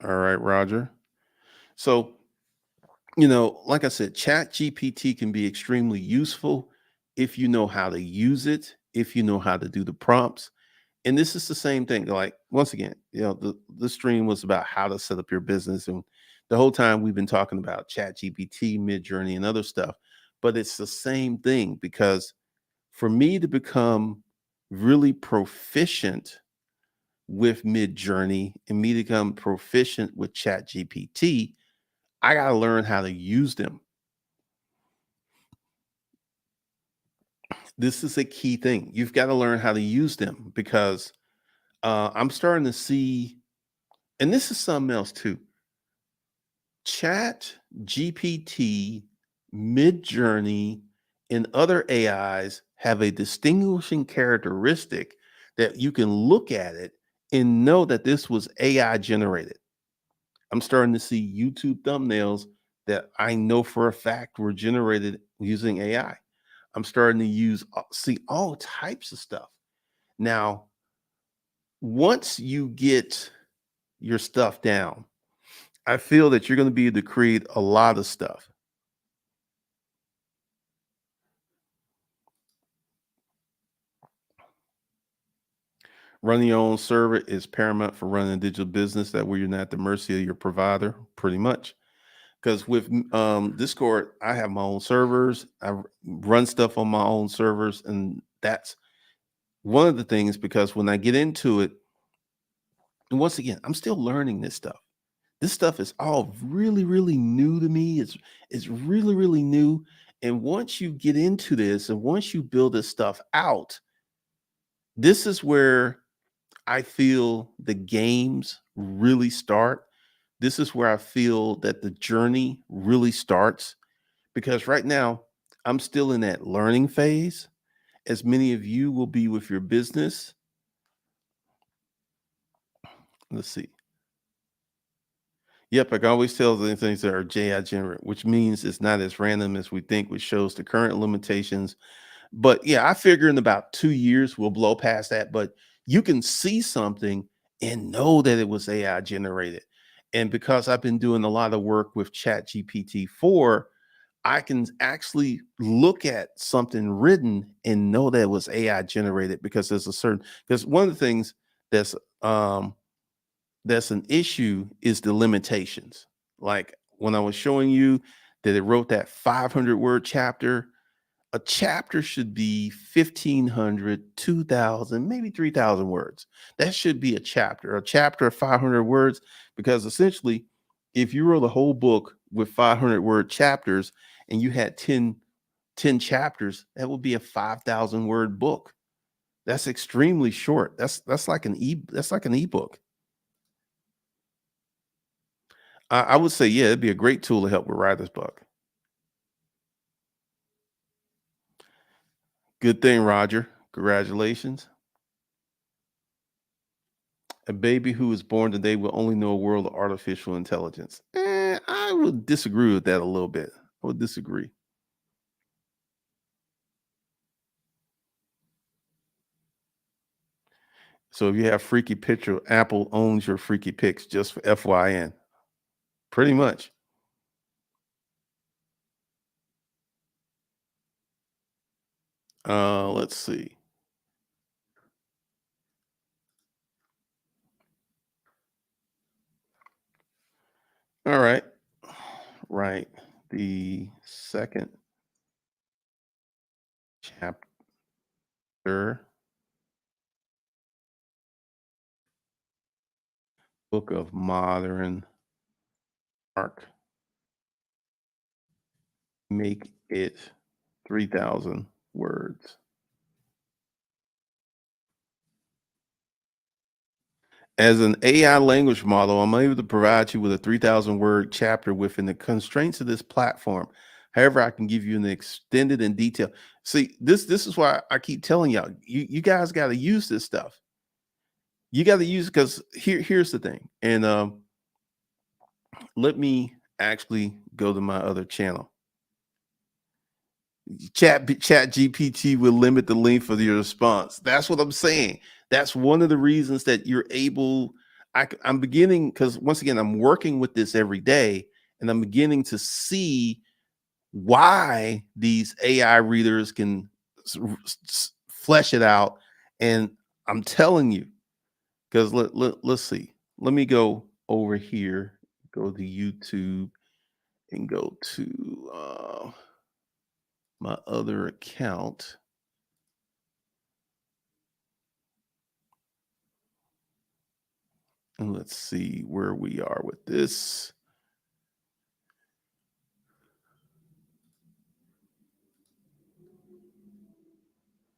[SPEAKER 1] All right, Roger. So, like I said, ChatGPT can be extremely useful if you know how to use it, if you know how to do the prompts. And this is the same thing. Like, once again, the stream was about how to set up your business. And the whole time we've been talking about ChatGPT, Midjourney, and other stuff. But it's the same thing because for me to become really proficient with Mid Journey and me to become proficient with Chat GPT, I got to learn how to use them. This is a key thing. You've got to learn how to use them because I'm starting to see, and this is something else too. Chat GPT, Mid Journey, and other AIs have a distinguishing characteristic that you can look at it and know that this was AI generated. I'm starting to see YouTube thumbnails that I know for a fact were generated using AI. I'm starting to see all types of stuff. Now, once you get your stuff down, I feel that you're going to be able to create a lot of stuff. Running your own server is paramount for running a digital business. That way, you're not at the mercy of your provider, pretty much. Because with Discord, I have my own servers. Run stuff on my own servers, and that's one of the things. Because when I get into it, and once again, I'm still learning this stuff. This stuff is all really, really new to me. It's really, really new. And once you get into this, and once you build this stuff out, this is where I feel the games really start. This is where I feel that the journey really starts because right now I'm still in that learning phase, as many of you will be with your business. Let's see. Yep, I can always tell the things that are JI generate, which means it's not as random as we think, which shows the current limitations. But yeah, I figure in about 2 years we'll blow past that. But you can see something and know that it was AI generated. And because I've been doing a lot of work with Chat GPT 4, I can actually look at something written and know that it was AI generated because there's a certain because one of the things that's um that's an issue is the limitations. Like when I was showing you that it wrote that 500 word chapter, a chapter should be 1,500, 2,000, maybe 3,000 words. That should be a chapter of 500 words, because essentially, if you wrote a whole book with 500 word chapters and you had ten chapters, that would be a 5,000 word book. That's extremely short. That's like an ebook. I would say, yeah, it'd be a great tool to help with writer's block. Good thing, Roger. Congratulations. A baby who is born today will only know a world of artificial intelligence. I would disagree with that a little bit. I would disagree. So if you have freaky picture, Apple owns your freaky pics, just for FYN. Pretty much. Let's see. All right. Right. The second chapter, book of modern art. Make it 3,000 words. As an AI language model, I'm able to provide you with a 3,000 word chapter within the constraints of this platform. However, I can give you an extended and detailed. See, this is why I keep telling y'all, you guys got to use this stuff. You got to use it because here's the thing. And let me actually go to my other channel. Chat GPT will limit the length of your response. That's what I'm saying. That's one of the reasons that you're able. I'm beginning because once again I'm working with this every day, and I'm beginning to see why these AI readers can flesh it out. And I'm telling you, because let's see. Let me go over here, go to YouTube, and go to my other account. And let's see where we are with this.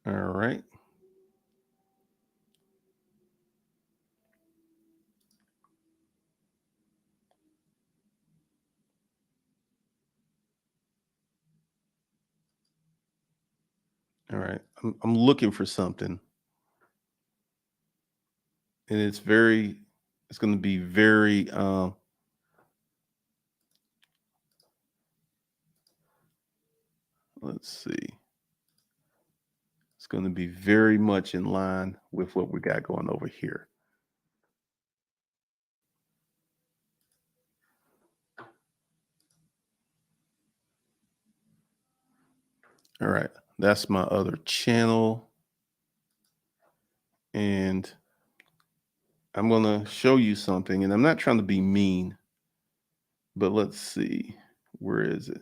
[SPEAKER 1] All right. All right. I'm looking for something, and it's going to be very, let's see. It's going to be very much in line with what we got going over here. All right. That's my other channel. And I'm going to show you something. And I'm not trying to be mean, but let's see. Where is it?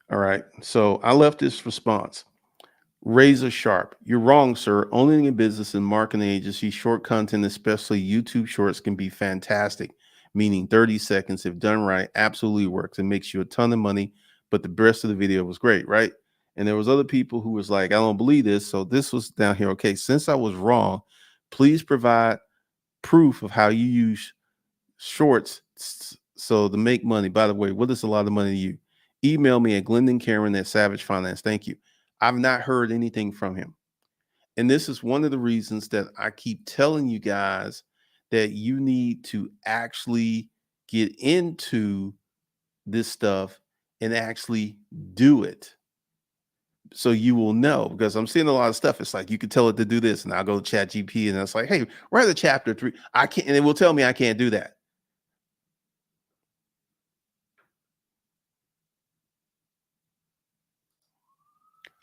[SPEAKER 1] All right. So I left this response. Razor sharp. You're wrong, sir. Owning a business and marketing agency, short content, especially YouTube shorts, can be fantastic. Meaning 30 seconds, if done right, absolutely works. It makes you a ton of money, but the rest of the video was great, right? And there was other people who was like, I don't believe this. So this was down here. Okay, since I was wrong, please provide proof of how you use shorts so to make money. By the way, what is a lot of money to you? Email me at Glendon Karen at Savage Finance. Thank you. I've not heard anything from him. And this is one of the reasons that I keep telling you guys that you need to actually get into this stuff and actually do it. So you will know, because I'm seeing a lot of stuff. It's like you can tell it to do this, and I'll go to Chat GP and it's like, hey, write a chapter 3. I can't, and it will tell me I can't do that.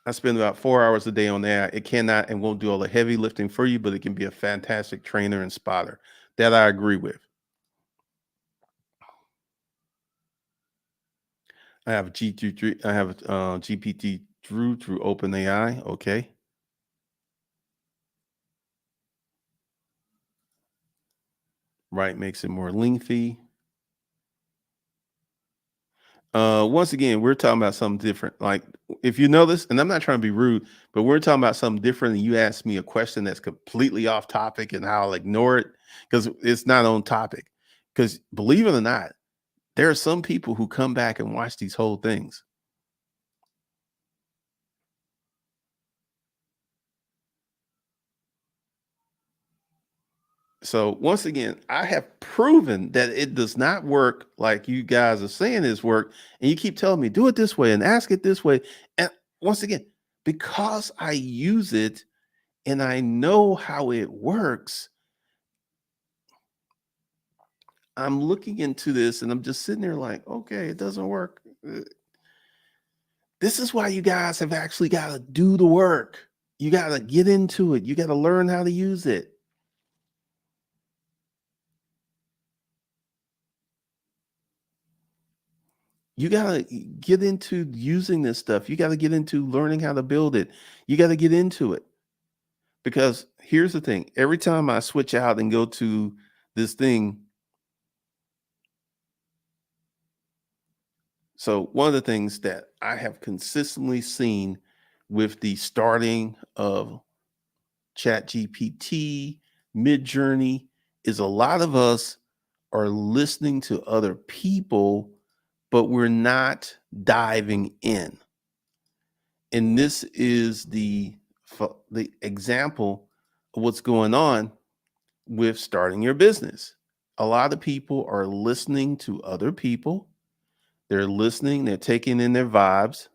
[SPEAKER 1] I spend about 4 hours a day on that. It cannot and won't do all the heavy lifting for you, but it can be a fantastic trainer and spotter. That I agree with. I have G3, I have GPT through OpenAI. Okay. Right. Makes it more lengthy. Once again, we're talking about something different. Like, if you notice, and I'm not trying to be rude, but we're talking about something different. And you asked me a question that's completely off topic, and how I'll ignore it because it's not on topic. Because believe it or not, there are some people who come back and watch these whole things. So once again, I have proven that it does not work like you guys are saying it's work, and you keep telling me do it this way and ask it this way. And once again, because I use it and I know how it works, I'm looking into this and I'm just sitting there like, okay, it doesn't work. This is why you guys have actually got to do the work. You got to get into it. You got to learn how to use it. You gotta get into using this stuff. You gotta get into learning how to build it. You gotta get into it. Because here's the thing, every time I switch out and go to this thing, so one of the things that I have consistently seen with the starting of Chat GPT, Mid Journey, is a lot of us are listening to other people, but we're not diving in. And this is the example of what's going on with starting your business. A lot of people are listening to other people. They're listening, they're taking in their vibes,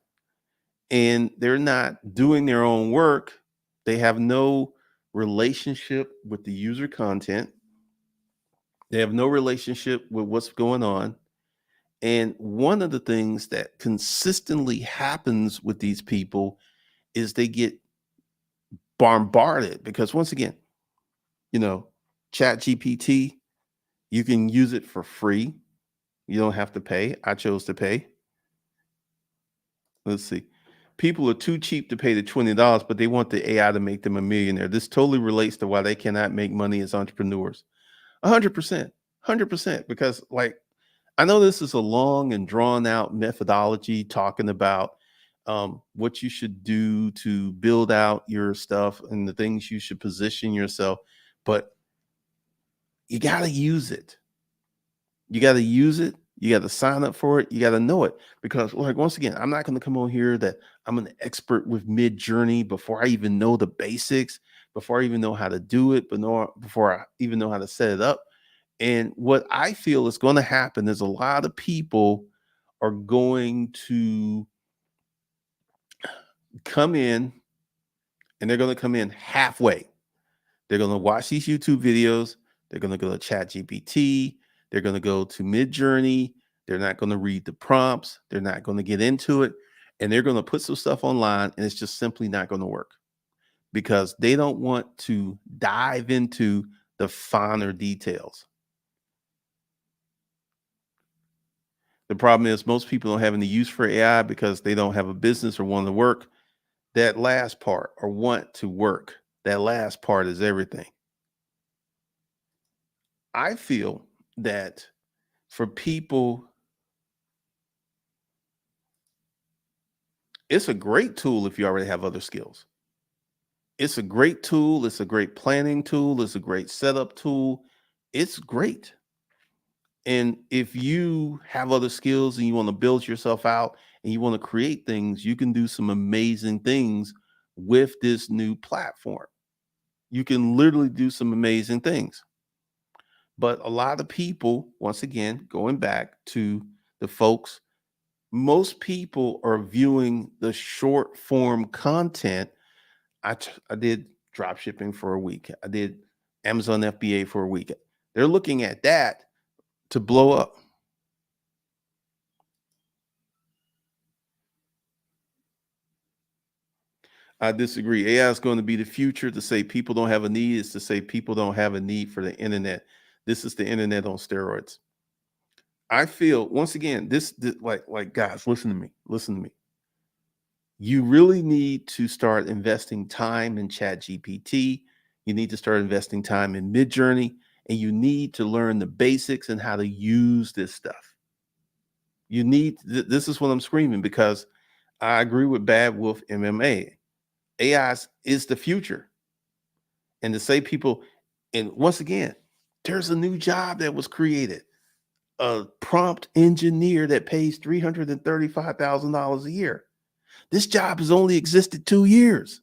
[SPEAKER 1] and they're not doing their own work. They have no relationship with the user content. They have no relationship with what's going on. And one of the things that consistently happens with these people is they get bombarded, because once again, you know, Chat GPT, you can use it for free. You don't have to pay. I chose to pay. Let's see. People are too cheap to pay the $20, but they want the AI to make them a millionaire. This totally relates to why they cannot make money as entrepreneurs. 100%. 100%. Because, like, I know this is a long and drawn out methodology talking about what you should do to build out your stuff and the things you should position yourself, but you got to use it. You got to use it. You got to sign up for it. You got to know it because, like, once again, I'm not going to come on here that I'm an expert with Mid Journey before I even know the basics, before I even know how to do it, before I even know how to set it up. And what I feel is going to happen is a lot of people are going to come in and they're going to come in halfway. They're going to watch these YouTube videos. They're going to go to Chat GPT. They're going to go to Mid Journey. They're not going to read the prompts. They're not going to get into it. And they're going to put some stuff online and it's just simply not going to work because they don't want to dive into the finer details. The problem is most people don't have any use for AI because they don't have a business or want to work. That last part or want to work, that last part is everything. I feel that for people, it's a great tool if you already have other skills. It's a great tool. It's a great planning tool. It's a great setup tool. It's great. And if you have other skills and you want to build yourself out and you want to create things, you can do some amazing things with this new platform. You can literally do some amazing things. But a lot of people, once again, going back to the folks, most people are viewing the short form content. I did drop shipping for a week. I did Amazon FBA for a week. They're looking at that to blow up. I disagree. AI is going to be the future. To say people don't have a need is to say people don't have a need for the internet. This is the internet on steroids. I feel once again, this like guys, listen to me. Listen to me. You really need to start investing time in Chat GPT. You need to start investing time in Midjourney, and you need to learn the basics and how to use this stuff. You need this is what I'm screaming because I agree with Bad Wolf MMA. AI is the future. And to say people, and once again, there's a new job that was created, a prompt engineer that pays $335,000 a year. This job has only existed 2 years.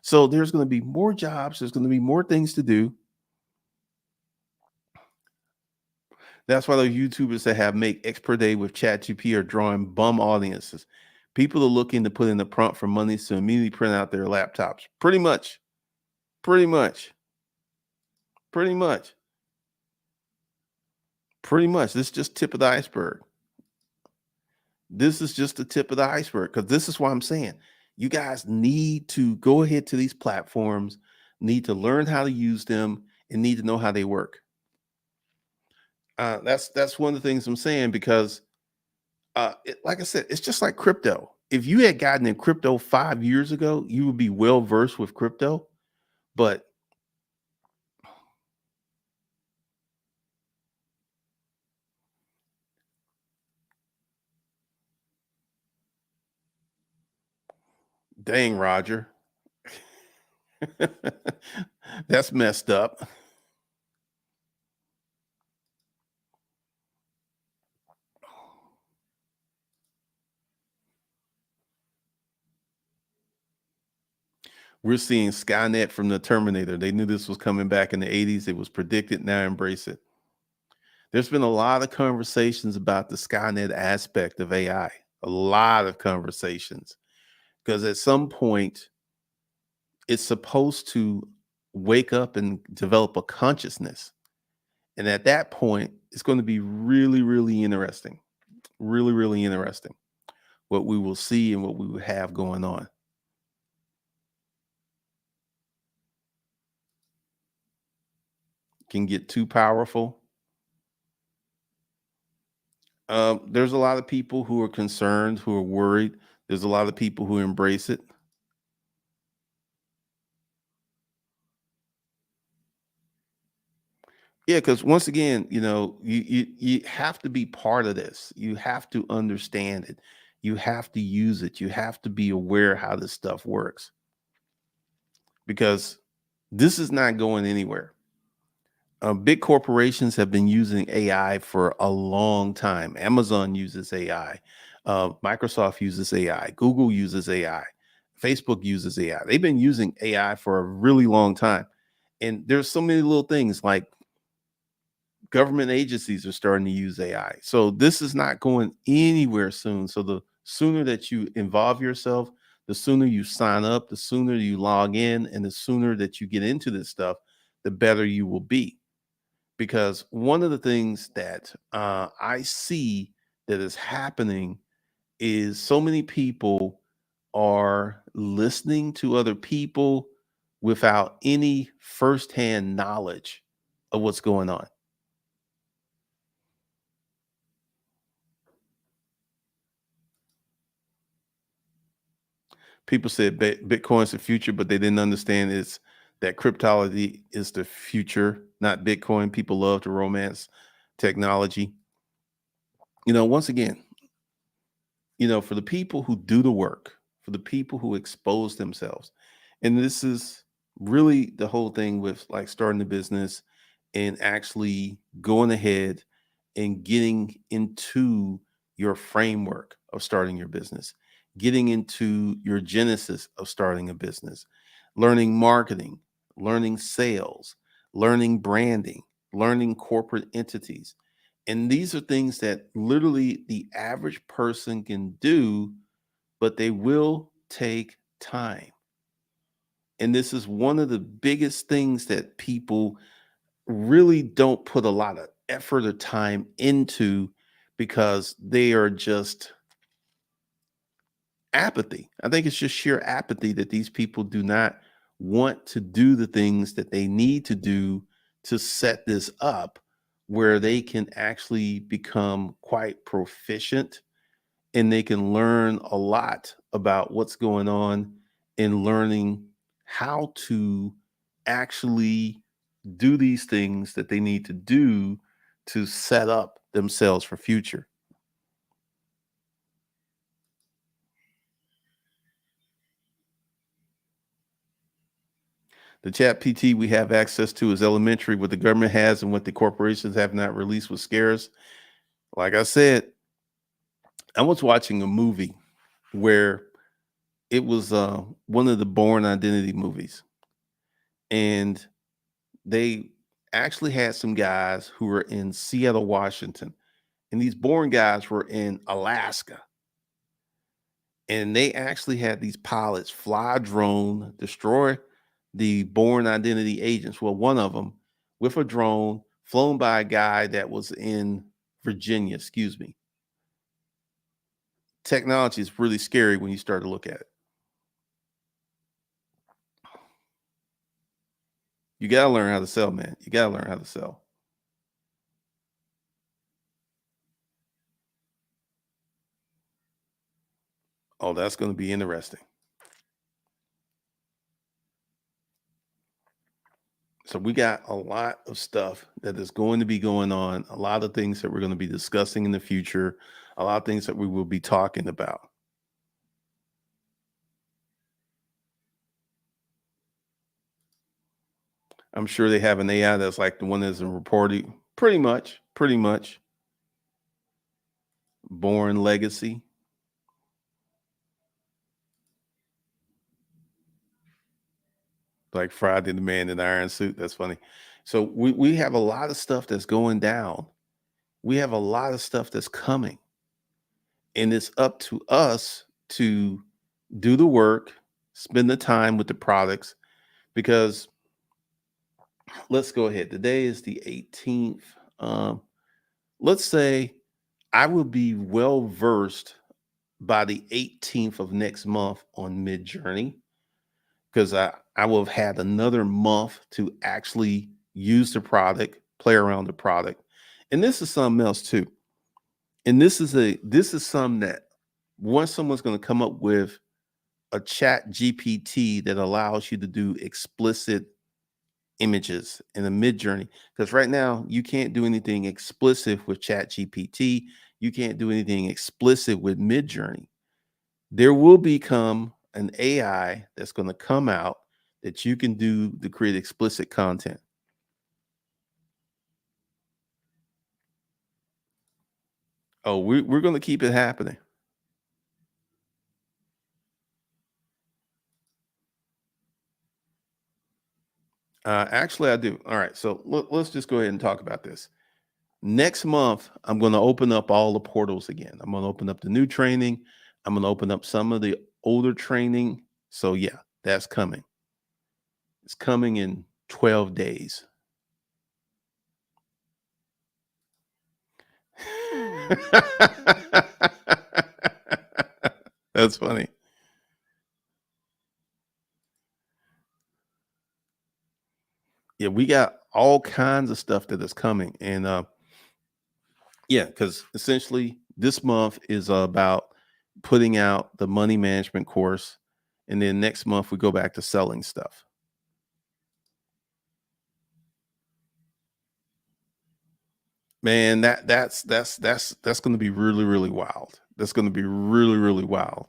[SPEAKER 1] So there's going to be more jobs. There's going to be more things to do. That's why those YouTubers that have make X per day with ChatGPT are drawing bum audiences. People are looking to put in the prompt for money to immediately print out their laptops. Pretty much. Pretty much. Pretty much. Pretty much. This is just tip of the iceberg. This is just the tip of the iceberg because this is what I'm saying. You guys need to go ahead to these platforms, need to learn how to use them, and need to know how they work. That's one of the things I'm saying because, like I said, it's just like crypto. If you had gotten in crypto 5 years ago, you would be well versed with crypto. But dang, Roger, that's messed up. We're seeing Skynet from the Terminator. They knew this was coming back in the 80s. It was predicted. Now embrace it. There's been a lot of conversations about the Skynet aspect of AI. A lot of conversations because at some point it's supposed to wake up and develop a consciousness. And at that point, it's going to be really, really interesting. Really, really interesting what we will see and what we will have going on. Can get too powerful. There's a lot of people who are concerned, who are worried There's a lot of people who embrace it. Yeah, because once again, you have to be part of this. You have to understand it. You have to use it. You have to be aware how this stuff works because this is not going anywhere. Big corporations have been using AI for a long time. Amazon uses AI. Microsoft uses AI. Google uses AI. Facebook uses AI. They've been using AI for a really long time. And there's so many little things like government agencies are starting to use AI. So this is not going anywhere soon. So the sooner that you involve yourself, the sooner you sign up, the sooner you log in, and the sooner that you get into this stuff, the better you will be. Because one of the things that I see that is happening is so many people are listening to other people without any firsthand knowledge of what's going on. People said Bitcoin's the future, but they didn't understand it's that cryptology is the future, not Bitcoin. People love to romance technology. Once again, for the people who do the work, for the people who expose themselves. And this is really the whole thing with like starting a business and actually going ahead and getting into your framework of starting your business, getting into your genesis of starting a business, learning marketing, learning sales, learning branding, learning corporate entities. And these are things that literally the average person can do, but they will take time. And this is one of the biggest things that people really don't put a lot of effort or time into because they are just apathy. I think it's just sheer apathy that these people do not want to do the things that they need to do to set this up where they can actually become quite proficient and they can learn a lot about what's going on and learning how to actually do these things that they need to do to set up themselves for future. The chat PT we have access to is elementary. What the government has and what the corporations have not released was scarce. Like I said, I was watching a movie where it was one of the Born Identity movies, and they actually had some guys who were in Seattle, Washington, and these Born guys were in Alaska, and they actually had these pilots fly a drone, destroy the Born Identity agents. Well, one of them with a drone flown by a guy that was in Virginia. Excuse me. Technology is really scary when you start to look at it. You got to learn how to sell, man. You got to learn how to sell. Oh, that's going to be interesting. So we got a lot of stuff that is going to be going on, a lot of things that we're going to be discussing in the future, a lot of things that we will be talking about. I'm sure they have an AI that's like the one that's in reporting, pretty much Born Legacy, like Friday the Man in the Iron Suit. That's funny. So we have a lot of stuff that's going down. We have a lot of stuff that's coming, and it's up to us to do the work, spend the time with the products, because let's go ahead. Today is the 18th. Let's say I will be well versed by the 18th of next month on Mid Journey because I will have had another month to actually use the product, play around the product. And this is something else too. And this is something that once someone's going to come up with a chat GPT that allows you to do explicit images in a mid journey, because right now you can't do anything explicit with chat GPT, you can't do anything explicit with mid journey. There will become an AI that's going to come out that you can do to create explicit content. Oh, we're going to keep it happening. Actually, I do. All right. So let's just go ahead and talk about this. Next month, I'm going to open up all the portals again. I'm going to open up the new training. I'm going to open up some of the older training. So, yeah, that's coming. It's coming in 12 days. That's funny. Yeah, we got all kinds of stuff that is coming. And yeah, because essentially this month is about putting out the money management course. And then next month we go back to selling stuff. Man, that's gonna be really, really wild. That's gonna be really, really wild.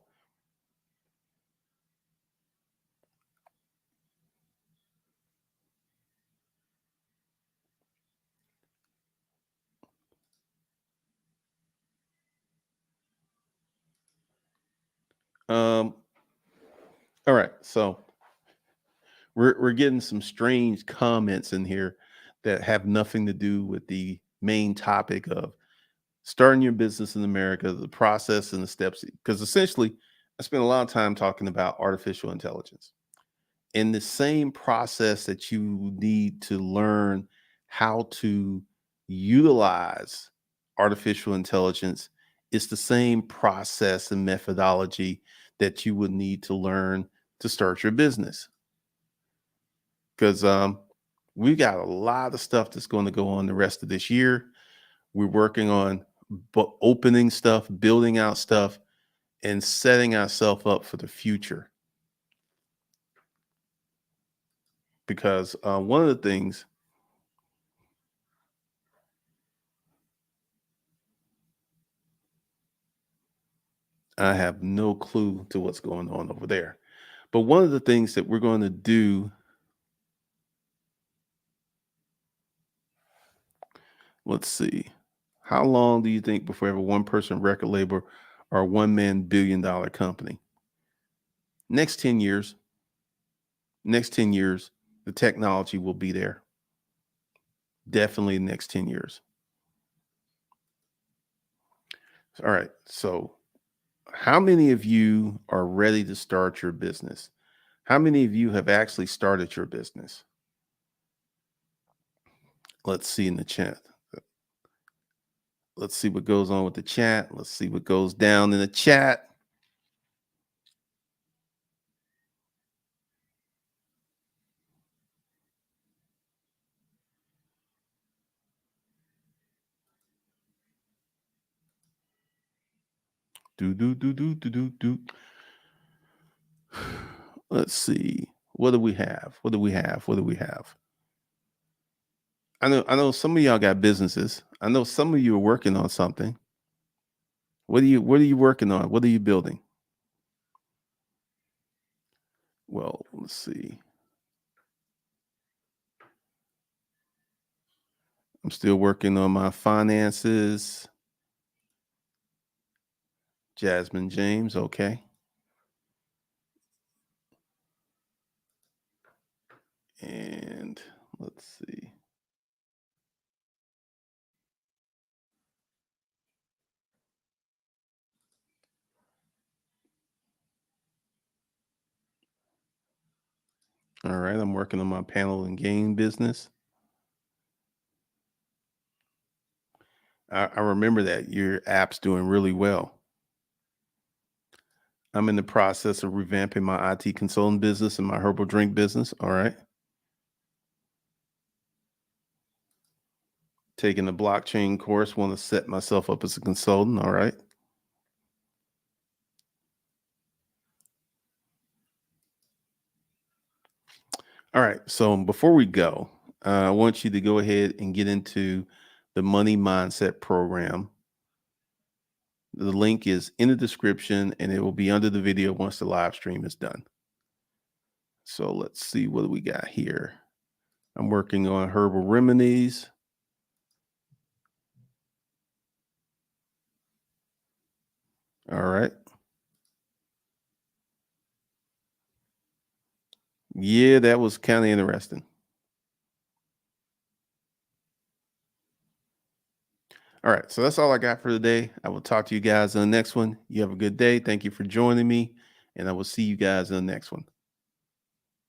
[SPEAKER 1] Um, all right, so we're getting some strange comments in here that have nothing to do with the main topic of starting your business in America, the process and the steps. Because essentially, I spent a lot of time talking about artificial intelligence. In the same process that you need to learn how to utilize artificial intelligence, it's the same process and methodology that you would need to learn to start your business. Because we got a lot of stuff that's going to go on the rest of this year. We're working on opening stuff, building out stuff, and setting ourselves up for the future. Because one of the things I have no clue to what's going on over there. But one of the things that we're going to do, let's see, how long do you think before we have a one person record label or a one man $1 billion company? Next 10 years, next 10 years, the technology will be there. Definitely next 10 years. All right. So, how many of you are ready to start your business? How many of you have actually started your business? Let's see in the chat. Let's see what goes on with the chat. Let's see what goes down in the chat. Do do do do do do do. Let's see. What do we have? What do we have? What do we have? I know some of y'all got businesses. I know some of you are working on something. What are you working on? What are you building? Well, let's see. I'm still working on my finances. Jasmine James, okay. And let's see. All right, I'm working on my panel and game business. I remember that your app's doing really well. I'm in the process of revamping my IT consulting business and my herbal drink business. All right. Taking a blockchain course, want to set myself up as a consultant. All right. All right. So before we go, I want you to go ahead and get into the Money Mindset Program. The link is in the description and it will be under the video once the live stream is done. So let's see what we got here. I'm working on herbal remedies. All right. Yeah, that was kind of interesting. All right. So that's all I got for today. I will talk to you guys on the next one. You have a good day. Thank you for joining me, and I will see you guys in the next one.